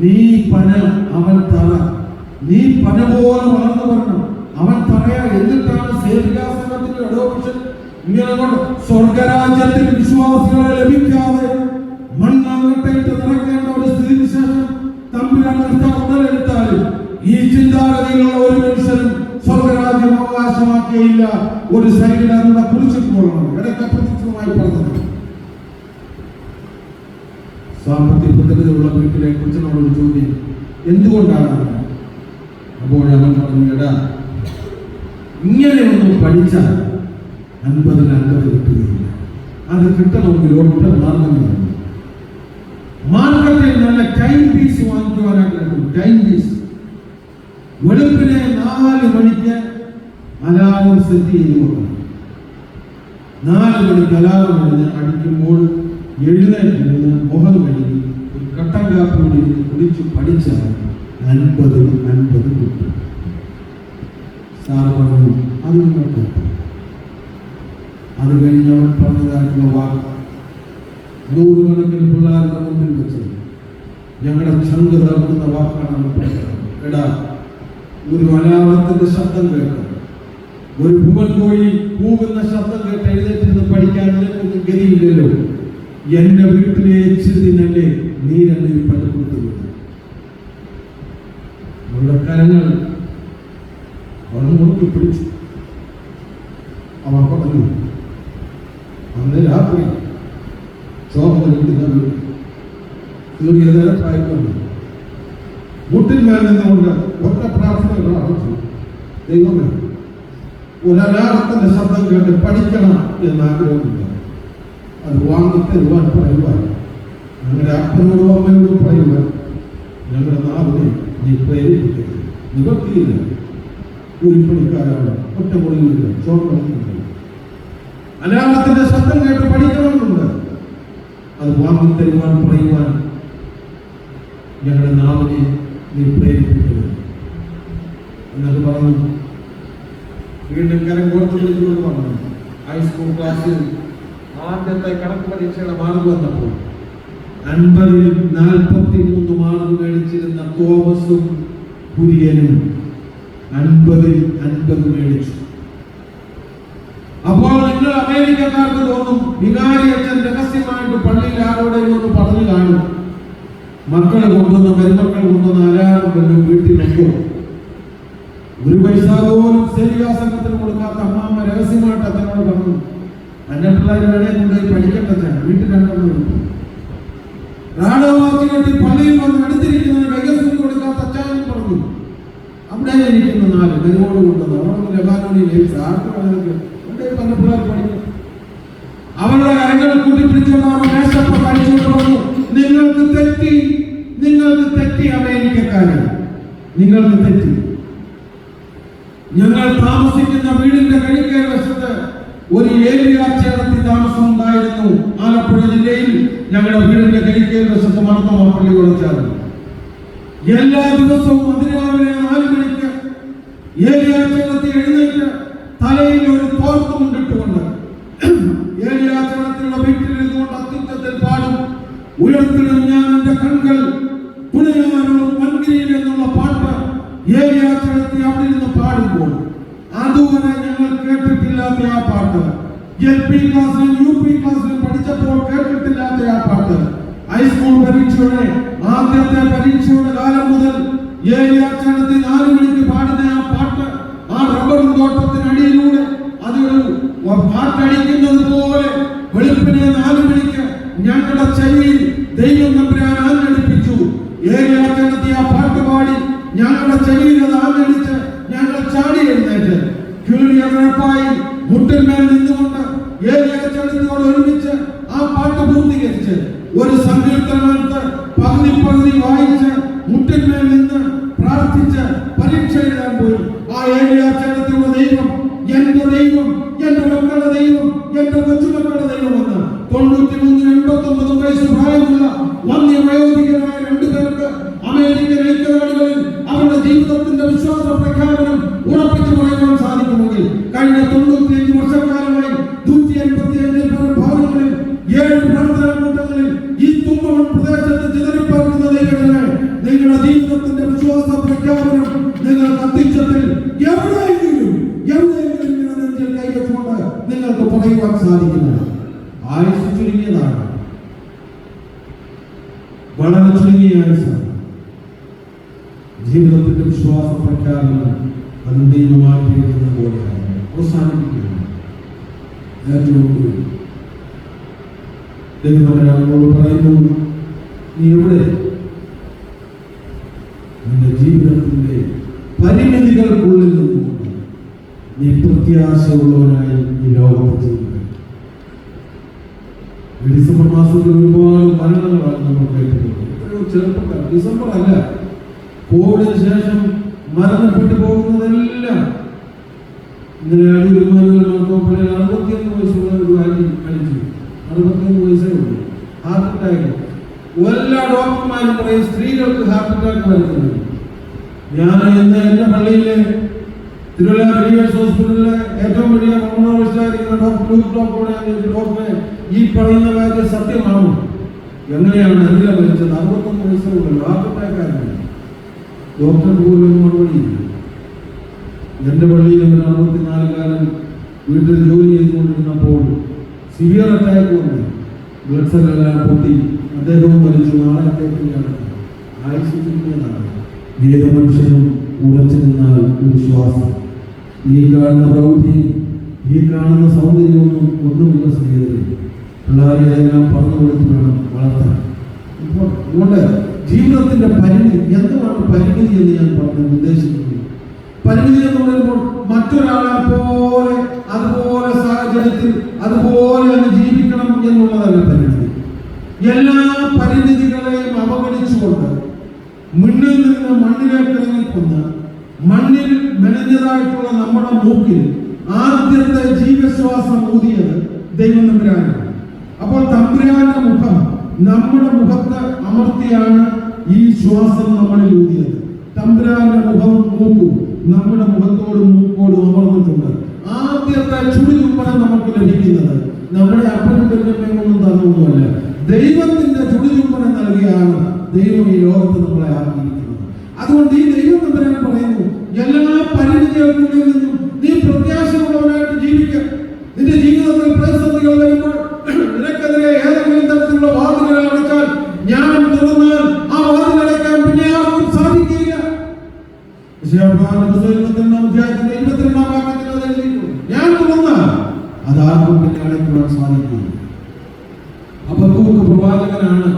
നീ പന അവൻ തറ, നീ പന പോലെ വളർന്നു വരണം, അവൻ തറയാ. എന്നിട്ടാണ് സേവികാസനത്തിന്റെ അഡോപ്ഷൻ. ഇങ്ങനെ സ്വർഗരാജ്യത്തിൽ വിശ്വാസികളെ ലഭിക്കാതെ മണ്ണാങ്കട്ടയിട്ട് നടക്കേണ്ട ഒരു സ്ഥിതിവിശേഷം തമ്പുരാൻ ഉടലെടുത്താലും ഈ ചിന്താഗതിയിലുള്ള ഒരു മനുഷ്യനും സ്വർഗരാജ്യം അവകാശമാക്കിയില്ല. ഒരു സൈഡിൽ അതിവിടെ കുറിച്ചിട്ടുള്ളതാണ്. ഇടയ്ക്ക് അപ്രത്യക്ഷമായി പറഞ്ഞത് സാമ്പത്തിക ഭദ്രതയുള്ള വീട്ടിലെ കൊച്ചനോടൊരു ചോദ്യം, എന്തുകൊണ്ടാണ്? അപ്പോൾ അവൻ പറഞ്ഞു, എടാ ഇങ്ങനെയൊന്നും പഠിച്ചാൽ 50-ൽ 50 കിട്ടുകയില്ല. അത് കിട്ടണമെങ്കിൽ ഒറ്റ മാർഗമാണ്. മാർക്കറ്റിൽ നല്ല ടൈം പീസ് വാങ്ങിക്കുവാനായിട്ട് ടൈം പീസ് വെളുപ്പിനെ 4 മണിക്ക് അലാറം സെറ്റ് ചെയ്ത് നോക്കണം. 4 മണിക്ക് അലാറം അടിക്കുമ്പോൾ എഴുന്നേറ്റ് മുഖം കഴുകി ഒരു കട്ടൻ കാപ്പി കൂടി കുടിച്ച് പഠിച്ചാൽ 50-ൽ 50 കിട്ടും. സാറ് പറഞ്ഞു, അത് നിങ്ങൾക്ക്. അത് കഴിഞ്ഞ് അവൻ പറഞ്ഞതായിട്ടുള്ള വാക്ക് 100 കണക്കിന് പിള്ളേരുടെ മുമ്പിൽ വെച്ച് ഞങ്ങളുടെ ചങ്ക് തകർക്കുന്ന വാക്കാണ് പറഞ്ഞത്. എടാ, ഒരു അലാറത്തിന്റെ ശബ്ദം കേട്ട്, ഒരു ഭൂമൻ കോഴി കൂകുന്ന ശബ്ദം കേട്ട് എഴുന്നേറ്റിരുന്ന് പഠിക്കാൻ നിനക്കൊന്നും ഗതിയില്ലല്ലോ. എന്റെ വീട്ടിലെ ചിരിനല്ലേ നീ രണ്ടും പലപ്പെടുത്തുക. അവരുടെ കരങ്ങൾ അവർ മുറുക്കി പിടിച്ചു. അവർ പറഞ്ഞു, അന്ന് രാത്രി സൂര്യോദയപ്പായിക്കൊണ്ട് മുട്ടിന്മേൽ നിന്നുകൊണ്ട് ഒറ്റ പ്രാർത്ഥന പ്രാർത്ഥിച്ചു, ദൈവമേ ഒരലാറത്തിന്റെ ശബ്ദം കേട്ട് പഠിക്കണം എന്ന് ആഗ്രഹമില്ല, അത് വാങ്ങിത്തരുവാൻ പറയുവാൻ ഞങ്ങളുടെ അപ്പനോടും അമ്മയോടും പറയുവാൻ ഞങ്ങളുടെ നാവിനെ നീ പ്രേരിപ്പിക്കരുത്. നിവർത്തിയില്ല. കൂലിപ്പണിക്കാരാണ്, ഒറ്റമുറിയില്ല, ചോർന്നില്ല. അനാഥത്തിന്റെ ശബ്ദം കേട്ട് പഠിക്കണമെന്നുണ്ട്. അത് വാങ്ങിത്തരുവാൻ പറയുവാൻ ഞങ്ങളുടെ നാവിനെ നീ പ്രേരിപ്പിക്കരുത് എന്നൊക്കെ പറഞ്ഞു. വീണ്ടും കരം കോർത്ത് വിളിച്ചുകൊണ്ട് പറഞ്ഞു. ഹൈസ്കൂൾ ക്ലാസ്സിൽ ആദ്യത്തെ കണക്ക് പരീക്ഷയുടെ മാർക്ക് വന്നപ്പോൾ 50-ൽ 43 മാർക്ക് മേടിച്ചിരുന്ന തോമസും കുര്യനും 50-ൽ 50 മേടിച്ചു. അപ്പോൾ നിങ്ങൾ അമേരിക്കക്കാർക്ക് തോന്നും, വികാരി അച്ഛൻ രഹസ്യമായിട്ട് പള്ളിയിൽ ആരോടെയും ഒന്ന് പറഞ്ഞു കാണും. മക്കളെ കൊണ്ടുവന്ന മരുമക്കൾ കൊണ്ടുവന്ന ആരാറും വല്ലതും വീട്ടിലുണ്ടോ? ഒരു പൈസ പോലും സേവികാ സംഘത്തിന് കൊടുക്കാത്ത അമ്മാമ്മ രഹസ്യമായിട്ട് അച്ഛനോട് പറഞ്ഞു, എന്റെ പിള്ളേർ വേണേ കൊണ്ടുപോയി പഠിക്കട്ടെ, വീട്ടിൽ കണ്ടെന്ന് റാണവാസി കെട്ടി പള്ളിയിൽ വന്ന് അടുത്തിരിക്കുന്നതിന് കൈകസ്തുതി കൊടുക്കാത്ത അച്ഛനും പറഞ്ഞു. അവിടെ ഇരിക്കുന്ന 4 നെരുവോട് കൊണ്ടുവന്നു. അവർക്ക് ലബാനോണി ലഭിച്ചു. ആർക്ക് വേണമെങ്കിൽ പല പിള്ളേർ പഠിക്കും. അവരുടെ കരങ്ങൾ കൂട്ടിപ്പിടിച്ചുകൊണ്ടാണ് മേശപ്പ് കഴിച്ചുകൊണ്ട് പറഞ്ഞു, നിങ്ങൾക്ക് തെറ്റി, നിങ്ങൾക്ക് തെറ്റി അമേരിക്കക്കാരൻ, നിങ്ങൾക്ക് തെറ്റി. ഞങ്ങൾ താമസിക്കുന്ന വീടിന്റെ കിഴക്കേ വശത്ത് ഒരു ഏലിയ ചേർത്തി താമസം ഉണ്ടായിരുന്നു. ആലപ്പുഴ ജില്ലയിൽ ഞങ്ങളുടെ വീടിന്റെ കിഴക്കേ വശത്ത് മണത്തമ്മ പള്ളി കൊടുത്തായിരുന്നു. എല്ലാ ദിവസവും അതിരാവിലെ 4 മണിക്ക് ഏലിയ ചേർത്തി എഴുന്നേറ്റ് തലയിൽ ഒരു തോർത്തുമുണ്ടിട്ടുകൊണ്ട് ഏലിയ ചേർത്തിയുടെ വീട്ടിലിരുന്നുകൊണ്ട് അത്യുച്ചത്തിൽ പാടും. ഉയർത്തിടും ഞാൻ എന്റെ കൺകൾ തുണയാനുള്ള മൻകിരിയിൽ എന്നുള്ള പാട്ട് ഏലിയ ചേർത്തി അവിടെ ഇരുന്ന് പാടുമ്പോൾ അതുവരെ ഞങ്ങൾ കേട്ടിട്ടില്ലാത്ത ആ പാട്ട്, LP ക്ലാസ്സിലും UP ക്ലാസ്സിലും പഠിച്ചപ്പോൾ കേട്ടിട്ടില്ലാത്ത ആ പാട്ട്, ഹൈസ്കൂൾ പരീക്ഷയുടെ ആദ്യത്തെ പരീക്ഷയുടെ കാലം മുതൽ ഏലിയ ചേർത്തി 4 മണിക്ക് പാടുന്ന ആ പാട്ട്, ആ റബ്ബർ തോട്ടത്തിനടിയിലൂടെ അതൊരു പാട്ടടിക്കുന്നത് പോലെ വെളുപ്പിനെ 4 മണിക്ക് ഞങ്ങളുടെ ചെവിയിൽ ദൈവം തമ്പുരാൻ ആഞ്ഞടിപ്പിച്ചു. ഏലിയ ചേർത്തി ആ പാട്ട് പാടി ഞങ്ങളുടെ ചെവിയിൽ അത് ആഞ്ഞടിച്ച് ഞങ്ങൾ ചാടി എഴുന്നേറ്റ് കീഴിയ കിഴപ്പായി മുട്ടിന്മേൽ നിന്നുകൊണ്ട് ഏലിയ ചേർത്തിയോട് ഒരുമിച്ച് ആ പാട്ട് പൂർത്തീകരിച്ച് ഒരു സങ്കീർത്തനമെടുത്ത് പകുതി വായിച്ച് മുട്ടിന്മേൽ നിന്ന് പ്രാർത്ഥിച്ച് പരീക്ഷ എഴുതാൻ പോയി. ആ ഏലിയ ചേർത്തിയുടെ ദൈവം എന്റെ ദൈവം, എന്റെ മക്കളുടെ ദൈവം, എന്റെ കൊച്ചുമക്കളുടെ ദൈവം എന്ന് 93-89 വയസ്സ് പ്രായമുള്ള വന്യവയോധികരായ 2 പേർക്ക് അമേരിക്കൻ ഐക്യനാടുകളിൽ അവരുടെ ജീവിതത്തിന്റെ വിശ്വാസ പ്രഖ്യാപനം ഉറപ്പിച്ചു പറയാൻ സാധിക്കുമെങ്കിൽ കഴിഞ്ഞ 95 വർഷക്കാലമായി 185 ഭവനങ്ങളിൽ 7 പ്രാർത്ഥനാ കൂട്ടങ്ങളിൽ ഈ തുമ്പവൻ പ്രദേശത്ത് ചിതറിപ്പാർക്കുന്ന ദൈവങ്ങളെ നിങ്ങളുടെ ജീവിതത്തിന്റെ വിശ്വാസ പ്രഖ്യാപനം നിങ്ങൾ അത്യുച്ചത്തിൽ എവിടെയെങ്കിലും നെഞ്ചിൽ കൈവച്ചുകൊണ്ട് നിങ്ങൾക്ക് പറയുവാൻ സാധിക്കുന്നത്. ആയുസ് ചുരുങ്ങിയതാണ്, വളരെ ചുരുങ്ങിയ ആയുസാണ്. ജീവിതത്തിന്റെ വിശ്വാസ പ്രഖ്യാപനം അത് ദൈവമാക്കിയിരിക്കുന്ന പോലെയാണ് അവസാനിപ്പിക്കുന്നത്. ഏറ്റവും ദൈവം പറയുന്നു, നീ എവിടെ നിന്റെ ജീവിതത്തിന്റെ പരിമിതികൾക്കുള്ളിൽ നിന്നുകൊണ്ട് നീ പ്രത്യാശയുള്ളവനായി ഈ ലോകത്ത് ജീവിക്കുക. ഡിസംബർ മാസത്തിൽ ഒരുപാട് മരണങ്ങളാണ് നമ്മൾ കേട്ടിട്ടുള്ളത്. എത്രയോ ചെറുപ്പക്കാർ, ഡിസംബർ അല്ല, കോവിഡിന് ശേഷം മരണപ്പെട്ടു പോകുന്നതെല്ലാം ഇന്നലെ അടൂർ മാർത്തോപ്പള്ളിയിൽ 61 വയസ്സുള്ള ഒരു ആന്റി മരിച്ചു. 61 വയസ്സേ ഉള്ളൂ. Heart attack. എല്ലാ ഡോക്ടർമാരും പറയും സ്ത്രീകൾക്ക് ഹാർട്ട് അറ്റാക്ക് വരുന്നത്. ഞാൻ ഇന്ന് എന്റെ പള്ളിയിലെ തിരുവല്ല മെഡിക്കൽ ഹോസ്പിറ്റലിലെ ഏറ്റവും വലിയ പൾമണോളജിസ്റ്റായിരിക്കുന്ന ഡോക്ടറെ ഈ പറയുന്ന കാര്യം സത്യമാണോ? എങ്ങനെയാണ് അതിലെ മരിച്ചത്? 61 വയസ്സേ ഉള്ളൂ. ഹാർട്ട് അറ്റാക്ക് ആയിരുന്നു. ഡോക്ടർ പോലും മറുപടിയില്ല. എന്റെ പള്ളിയിൽ 64 വീട്ടിൽ ജോലി ചെയ്തുകൊണ്ടിരുന്നപ്പോൾ സിവിയർ അറ്റാക്ക് വന്നു. ബ്ലഡ് സെല്ലെല്ലാം പൊട്ടി അദ്ദേഹവും മരിച്ചു. നാളെ അദ്ദേഹത്തിനാണ് ആയുസിക്കുന്നതാണ്. ഏത് മനുഷ്യനും ഉറച്ചു നിന്നാൽ ഒരു ശ്വാസം. ഈ കാണുന്ന പ്രൗഢി, ഈ കാണുന്ന സൗന്ദര്യമൊന്നും ഒന്നുമില്ല സ്നേഹിതരെ. പിള്ളേരെ അതെല്ലാം പറഞ്ഞു കൊടുത്ത് വേണം വളർത്താൻ. ഇപ്പോൾ അതുകൊണ്ട് ജീവിതത്തിന്റെ പരിമിതി, എന്താണ് പരിമിതി എന്ന് ഞാൻ പറഞ്ഞു ഉദ്ദേശിക്കുന്നത്. പരിമിതി എന്ന് പറയുമ്പോൾ മറ്റൊരാളെ പോലെ അതുപോലെ സാഹചര്യത്തിൽ അതുപോലെ അങ്ങ് ജീവിക്കണം എന്നുള്ളതല്ല പരിമിതി. എല്ലാ പരിമിതികളെയും അവഗണിച്ചുകൊണ്ട് മുന്നിൽ നിന്ന് മണ്ണിലേക്ക് ഇറങ്ങിക്കൊന്ന് മണ്ണിൽ മെനഞ്ഞതായിട്ടുള്ള നമ്മുടെ മൂക്കിൽ ആദ്യത്തെ ജീവശ്വാസം ഊതിയത് ദൈവം തമ്പുരാനാണ്. അപ്പോൾ തമ്പുരാന്റെ മുഖം നമ്മുടെ മുഖത്ത് അമർത്തിയാണ് ഈ ശ്വാസം നമ്മളിൽ ഊതിയത്. തമ്പുരാന്റെ മുഖവും മൂക്കും നമ്മുടെ മുഖത്തോടും മൂക്കോടും അമർന്നിട്ടുണ്ട്. ആദ്യത്തെ ചുടുചുംബനം നമുക്ക് ലഭിക്കുന്നത് നമ്മുടെ അപ്പനും പെരുമയൊന്നും തന്നൊന്നുമല്ല, ദൈവത്തിന്റെ ചുടുചുംബനം നൽകിയാണ് ദൈവം ഈ ലോകത്ത് നമ്മളെ ആക്കിയിരിക്കുന്നത്. അതുകൊണ്ട് ഈ ദൈവം തമ്പുരാൻ പറയുന്നു, എല്ലാ പരിമിതികൾക്കുള്ളിൽ നിന്നും നീ പ്രത്യാശയുള്ളവനായിട്ട് ജീവിക്കുക. നിന്റെ ജീവിതത്തിൽ പ്രതിസന്ധികൾ വരുമ്പോൾ നിനക്കെതിരെ ഏതെങ്കിലും തരത്തിലുള്ള വാതിലുകൾ അടച്ചാൽ ഞാൻ തുറന്നാൽ ആ വാതിൽ അടയ്ക്കാൻ പിന്നെ ആർക്കും സാധിക്കില്ല. ഞാൻ തുറന്നാൽ അതാർക്കും പിന്നെ അടയ്ക്കുവാൻ സാധിക്കില്ല. ഹബക്കൂക്ക് പ്രവാചകനാണ്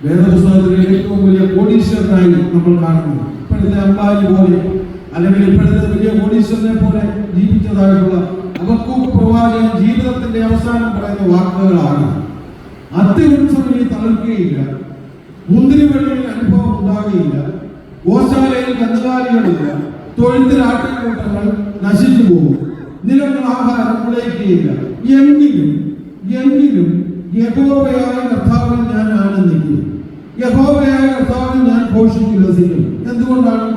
വേദപുസ്തകത്തിലെ ഏറ്റവും വലിയ കോടീശ്വരനായി നമ്മൾ കാണുന്നത്. ഇപ്പോഴത്തെ അംബാനി പോലെ അല്ലെങ്കിൽ ഇപ്പോഴത്തെ വലിയ കോടീശ്വരനെ പോലെ ജീവിച്ചതായിട്ടുള്ള ഹബക്കൂക്ക് പ്രവാചകൻ ജീവിതത്തിന്റെ അവസാനം പറയുന്ന വാക്കുകളാണ്: അത്യവൃക്ഷം ഇനി തളർക്കുകയില്ല, മുന്തിരിവള്ളിയിൽ അനുഭവം ഉണ്ടാകുകയില്ല, ഗോശാലയിൽ കന്നുകാലികളില്ല, തൊഴുത്തിൽ ആട്ടിൻകൂട്ടങ്ങൾ നശിച്ചു പോകും, നിലങ്ങൾ ആഹാരം മുളയ്ക്കുകയില്ല. എങ്കിലും യഹോവയായ കർത്താവിൽ ഞാൻ ആനന്ദിക്കും, യഹോവയായ കർത്താവിൽ ഞാൻ ഘോഷിച്ചുല്ലസിക്കും. എന്തുകൊണ്ടാണ്?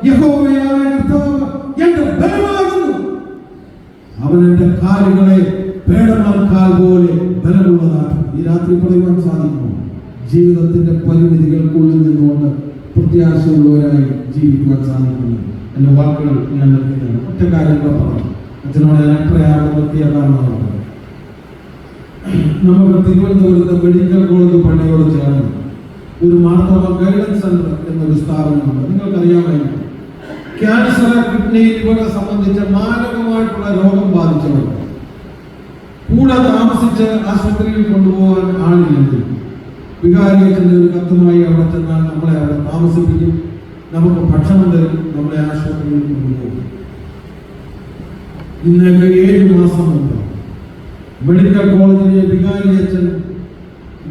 യഹോവയായ കർത്താവ് എന്റെ ബലമാകുന്നു, അവൻ എന്റെ കാലുകളെ പേടമാൽക്കാൽ പോലെ ബലമുള്ളതാണ്. ഈ രാത്രി പറയുവാൻ സാധിക്കുമോ? ജീവിതത്തിന്റെ പരിമിതികൾക്കുള്ളിൽ നിന്നുകൊണ്ട് പ്രത്യാശയുള്ളവരായി ജീവിക്കുവാൻ സാധിക്കുന്നു. എന്റെ വാക്കുകൾ ഞാൻ നിർത്തുകയാണ്. ഒറ്റ കാര്യങ്ങൾ പറഞ്ഞു. അച്ഛനോട് ഞാൻ പ്രയാസം നിർത്തിയ കാരണമാണ് നമുക്ക് തിരുവനന്തപുരത്തെ മെഡിക്കൽ കോളേജ് പള്ളിയോട് ചേർന്ന് ഒരു മാർത്തോമ ഗൈഡൻസ് സെന്റർ എന്നൊരു സ്ഥാപനമുണ്ട്. നിങ്ങൾക്കറിയാമായിരിക്കും, ക്യാൻസർ, കിഡ്നി, ലിവറെ സംബന്ധിച്ച മാരകമായിട്ടുള്ള രോഗം ബാധിച്ചവർ കൂടെ താമസിച്ച് ആശുപത്രിയിൽ കൊണ്ടുപോകാൻ ആളില്ലെങ്കിൽ വികാരിയച്ഛൻ്റെ ഒരു കത്തുമായി അവിടെ ചെന്നാൽ നമ്മളെ അവിടെ താമസിപ്പിക്കും, നമുക്ക് ഭക്ഷണം തരും, നമ്മളെ ആശുപത്രിയിൽ കൊണ്ടുപോകും. ഇന്നൊക്കെ 7 മാസം മുമ്പ് മെഡിക്കൽ കോളേജിലെ വികാരിയച്ഛൻ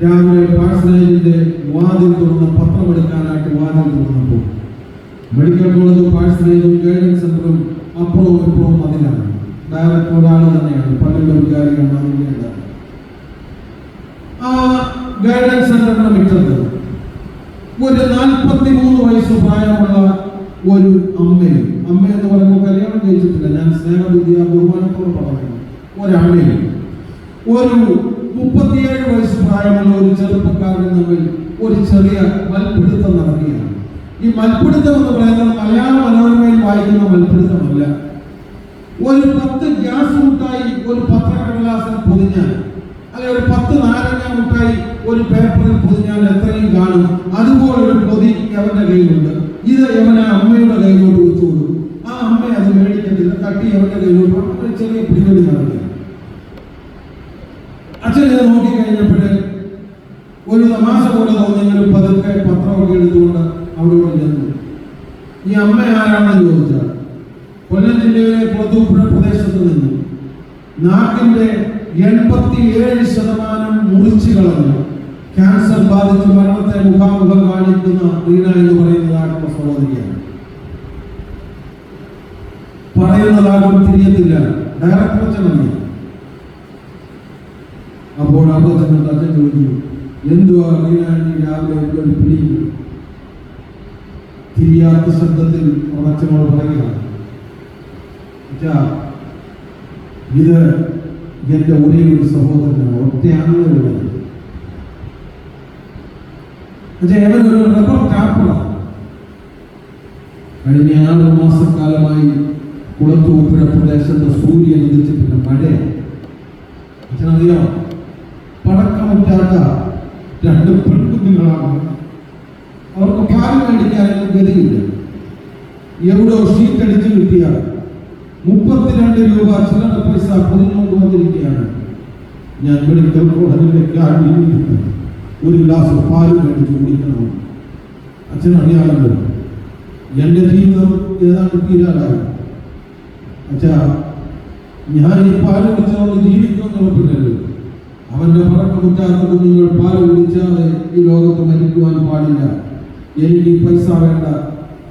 രാവിലെ പാഴ്സനേജിന്റെ വാതിൽ തുറന്ന് പത്രമെടുക്കാനായിട്ട് വാതിൽ തുറന്നപ്പോൾ മെഡിക്കൽ കോളേജ് പാഴ്സനേജും ഗൈഡൻസ് സെന്ററും അപ്പുറവും ഇപ്പുറവും അതിലാണ്. ഡയറക്ടർ ഒരാൾ തന്നെയാണ്, പള്ളിയുടെ വികാരിയാണ് അതിൻ്റെ. ആ ഗൈഡൻസ് സെന്ററിന്റെ മുറ്റത്ത് ഒരു 43 വയസ്സ് പ്രായമുള്ള ഒരു അമ്മയെന്ന് പറയുമ്പോൾ കല്യാണം കഴിച്ചിട്ടില്ല, ഞാൻ സ്നേഹബുദ്ധിയ ബഹുമാനത്തോട് പറയുന്നു, ഒരമ്മയും ഒരു 37 വയസ്സ് പ്രായമുള്ള ഒരു ചെറുപ്പക്കാരനും തമ്മിൽ ഒരു ചെറിയ മൽപ്പിടുത്തം നടക്കുകയാണ്. ഈ മൽപ്പിടുത്തം എന്ന് പറയുന്നത് മലയാള മനോരമയിൽ വായിക്കുന്ന മൽപ്പിടുത്തമല്ല. ഒരു 10 ഗ്യാസ് മുട്ടായി ഒരു പത്രക്കടലാസിൽ പൊതിഞ്ഞാൽ, അല്ലെ ഒരു 10 നാരങ്ങ മുട്ടായി ഒരു പേപ്പറിൽ പൊതിഞ്ഞാൽ എത്രയും കാണും, അതുപോലൊരു പൊതി അവന്റെ കയ്യിലുണ്ട്. ഇത് അവനെ അമ്മയുടെ കയ്യിലോട്ട് വെച്ചു കൊടുക്കും. ആ അമ്മ അത് മേടിക്കത്തില്ല, തട്ടി അവന്റെ കയ്യിലോട്ട് ഒരു ചെറിയ പിടിവലി നടക്കുക. അച്ഛൻ ഇത് നോക്കിക്കഴിഞ്ഞപ്പോഴേ ഒരു തമാശ പോലെ തോന്നിയെങ്കിലും പതുക്കെ പത്രമൊക്കെ എടുത്തുകൊണ്ട് അവിടെ ചെന്നു. ഈ അമ്മ ആരാണെന്ന് ചോദിച്ചാൽ കൊല്ലം ജില്ലയിലെ കൊളത്തൂപ്പുഴ പ്രദേശത്ത് നിന്നും നാട്ടിന്റെ 87% മുറിച്ചു കളഞ്ഞു ക്യാൻസർ ബാധിച്ച് മരണത്തെ മുഖാമുഖം കാണിക്കുന്ന റീന എന്ന് പറയുന്നതായിട്ടുള്ള സഹോദരിയാണ്. പറയുന്നതാകും തിരിയത്തില്ല, ഡയറക്ടർ അച്ഛനല്ല. അപ്പോൾ അവിടെ ചെന്നിട്ട് അച്ഛൻ ചോദിച്ചു, എന്തുവാ റീന രാവിലെ ഒരു പിടി തിരിയാത്ത ശബ്ദത്തിൽ അച്ഛനോട് പറയുകയാണ്, ഇത് എന്റെ ഒരേ ഒരു സഹോദരനാണ്, ഒറ്റയാണെന്ന്. അവനൊരു റബ്ബർ ടാപ്പറാണ്. കഴിഞ്ഞ 6 മാസക്കാലമായി കുളത്തൂപ്പുഴ പ്രദേശത്ത് സൂര്യൻ ഉദിച്ച് പിന്നെ മഴയാണ്. അച്ഛനറിയാം, പടക്കമുറ്റാത്ത 2 പെൺകുഞ്ഞുങ്ങളാണ്. അവർക്ക് പാൽ മേടിക്കാനും ഗതിയില്ല. എവിടോ ഷീറ്റ് അടിച്ച് കിട്ടിയാൽ 32 രൂപ ചില്ലറ പൈസ പൊതിഞ്ഞുകൊണ്ട് വന്നിരിക്കുകയാണ്. ഞാൻ മെഡിക്കൽ കോളേജിലേക്ക് ഒരു ഗ്ലാസ് പാല് മേടിച്ച് കുടിക്കണം. അച്ഛനറിയാമല്ലോ, എൻ്റെ ജീവിതം ഏതാണ്ട് തീരാറായി. അച്ഛാ, ഞാൻ ഈ പാല് കുടിച്ചുകൊണ്ട് ജീവിക്കുമെന്ന് ഉറപ്പില്ലല്ലോ. അവന്റെ പറക്കമുറ്റാത്ത കുഞ്ഞുങ്ങൾ പാല് കുടിച്ചാതെ ഈ ലോകത്ത് മരിക്കുവാൻ പാടില്ല. എനിക്ക് പൈസ വേണ്ട,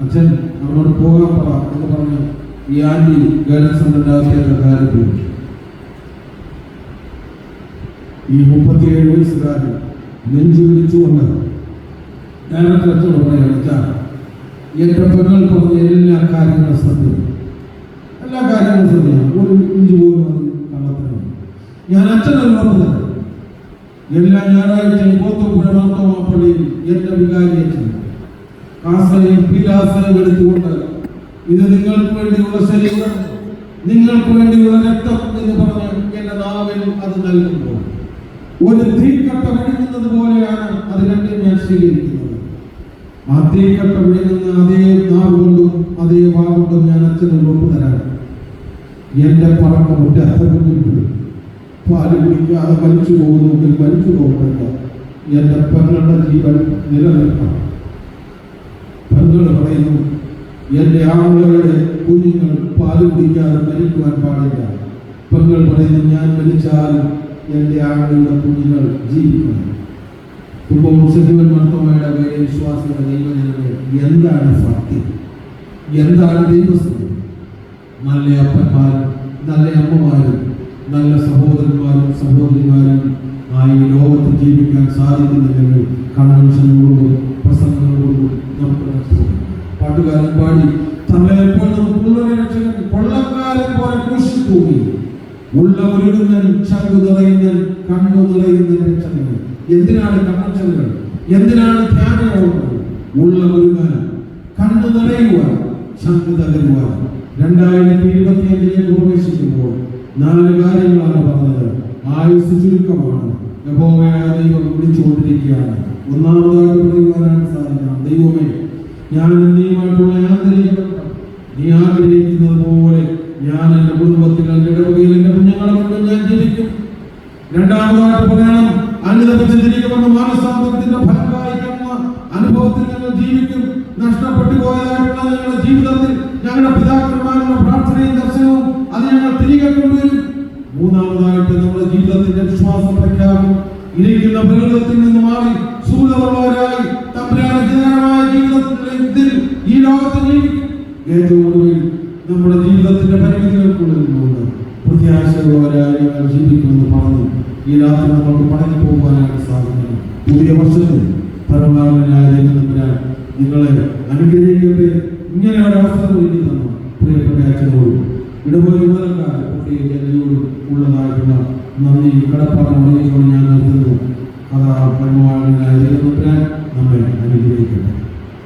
അച്ഛൻ അവനോട് പോകാൻ പറ എന്ന് പറഞ്ഞ് ഈ ആന്റി ഗൈഡൻസ് സെന്ററിന്റെ അകത്തേക്ക് കയറി പോയി. ഈ 37 വയസ്സുകാരൻ നെഞ്ചു പിടിച്ചുകൊണ്ട് ഡയറക്ടർ അച്ഛനോട് പറയുകയാണ്, എന്റെ പെങ്ങൾ പറഞ്ഞ എല്ലാ കാര്യങ്ങളും ശ്രദ്ധിക്കും, എല്ലാ കാര്യങ്ങളും ശ്രദ്ധിക്കണം, ഒരു ഇഞ്ച് പോലും അത് കണ്ടെത്തണം. ഞാൻ അച്ഛനോട് എല്ലാ ഞായറാഴ്ചയും പോത്തുപുഴ മാർത്തോമാപ്പള്ളിയിൽ എന്റെ വികാരി അച്ഛൻ കാസയും പീലാസയും എടുത്തുകൊണ്ട് ഇത് നിങ്ങൾക്ക് വേണ്ടിയുള്ള ശരീരം, നിങ്ങൾക്ക് വേണ്ടിയുള്ള രക്തം എന്ന് പറഞ്ഞ് എന്റെ നാവിൽ അത് നൽകുമ്പോൾ ഒരു തീക്കട്ട വിഴുങ്ങുന്നത് പോലെയാണ് അത് രണ്ടും ഞാൻ സ്വീകരിക്കുന്നത്. ആ തീക്കട്ട വിഴുങ്ങുന്ന അതേ നാവുകൊണ്ടും അതേ വാഗുകൊണ്ടും ഞാൻ അച്ഛന് ഉറപ്പ് തരാം. എന്റെ പറക്കമുറ്റ കുഞ്ഞുങ്ങൾ പാല് കുടിക്കാതെ മരിച്ചു പോകുന്നെങ്കിൽ മരിച്ചു പോകണ്ട, എന്റെ പെങ്ങളുടെ ജീവൻ നിലനിൽക്കണം. പെങ്ങൾ പറയുന്നു, എന്റെ ആളുകളുടെ കുഞ്ഞുങ്ങൾ പാല് കുടിക്കാതെ മരിക്കുവാൻ പാടില്ല. പെങ്ങൾ പറയുന്നു, ഞാൻ മരിച്ചാലും എന്റെ ആളുകളുടെ കുഞ്ഞുങ്ങൾ ജീവിക്കണം. കുമ്പവും സജീവൻ മർത്തോമയുടെ പേരെ വിശ്വാസികളുടെ ദൈവജനങ്ങളെ, എന്താണ് സത്യം, എന്താണ് ദൈവസ്ഥിതി? നല്ല അപ്പന്മാരും നല്ല അമ്മമാരും നല്ല സഹോദരന്മാരും സഹോദരിമാരും ആയി ലോകത്ത് ജീവിക്കാൻ സാധിക്കുന്നില്ലെങ്കിൽ കൺവെൻഷനുകളോടും പ്രസംഗങ്ങളോടും നമുക്ക് പാട്ടുകാരൻ പാടി തങ്ങളെപ്പോൾ നമുക്കുള്ളൊരു രക്ഷകൻ കൊള്ളക്കാരൻ പോലെ ക്രൂശിൽ തൂങ്ങി ഉള്ളവരിടുന്നൻ ചങ്കു നിറയുന്നൻ കണ്ണു നിറയുന്നൻ രക്ഷകൻ. എന്തിനാണ് കൺവെൻഷനുകൾ? എന്തിനാണ് ധ്യാനയോഗങ്ങൾ? ഉള്ളവരുവാൻ, കണ്ണു നിറയുവാൻ, ചങ്കു തകരുവാൻ. 2025 പ്രവേശിക്കുമ്പോൾ 4 കാര്യങ്ങളാണ് പറഞ്ഞത്. ആയുസ് ചുരുക്കമാണ്. യഹോവയായ ദൈവം വിളിച്ചുകൊണ്ടിരിക്കുകയാണ്. ഒന്നാമതായിട്ട് പറയുവാനാണ് സാധിക്കണം, ദൈവമേ, ഞാൻ നീയുമായിട്ടുള്ള ആന്തരിക ബന്ധം നീ ആഗ്രഹിക്കുന്നത് പോലെ ഞാൻ എൻ്റെ കുടുംബത്തിൽ, എൻ്റെ ഇടവകയിൽ, എൻ്റെ കുഞ്ഞുങ്ങളെ കൊണ്ട് ഞാൻ ജീവിക്കും. രണ്ടാമതായിട്ട് പറയണം, അനുദപിച്ചിരിക്കുമെന്ന് മാനസാന്തരത്തിന്റെ ഫലമായി കാണുന്ന അനുഭവത്തിൽ ഞങ്ങൾ ജീവിക്കും. നഷ്ടപ്പെട്ടു പോയതായിട്ടുള്ള ഞങ്ങളുടെ ജീവിതത്തിൽ ഞങ്ങളുടെ പിതാക്കന്മാരുടെ പ്രാർത്ഥനയും ദർശനവും അത് ഞങ്ങൾ തിരികെ കൊണ്ടുവരും. മൂന്നാമതായിട്ട് നമ്മുടെ ജീവിതത്തിന്റെ വിശ്വാസം പ്രഖ്യാപനം ഇരിക്കുന്ന പ്രകൃതത്തിൽ നിന്ന് മാറി സുഖമുള്ളവരായി തമ്പുരാനുചിതമായ ജീവിതത്തിൽ ഈ ലോകത്ത് ജീവിക്കും. ഏറ്റവും ഒടുവിൽ നമ്മുടെ ജീവിതത്തിന്റെ പരിമിതികൾക്കുള്ളിൽ നിന്നുകൊണ്ട് പ്രത്യാശയുള്ളവരായി ഞങ്ങൾ ജീവിക്കുമെന്ന് പറഞ്ഞു ഈ രാത്രി നമുക്ക് മടങ്ങി പോകുവാനായിട്ട് സാധിക്കണം. പുതിയ വർഷത്തിൽ പരമാവനായ ദൈവം നിങ്ങളെ അനുഗ്രഹിക്കട്ടെ. ഇങ്ങനെ ഒരു അവസരം വേണ്ടി തന്നു പ്രിയപ്പെട്ട അച്ഛനോടും ഇടപോലെ എന്നോടും ഉള്ളതായിട്ടുള്ള നന്ദി കടപ്പാട് അറിയിച്ചുകൊണ്ട് ഞാൻ നിർത്തുന്നു. അതാ പരമാവനായ ദൈവം നമ്മെ അനുഗ്രഹിക്കട്ടെ.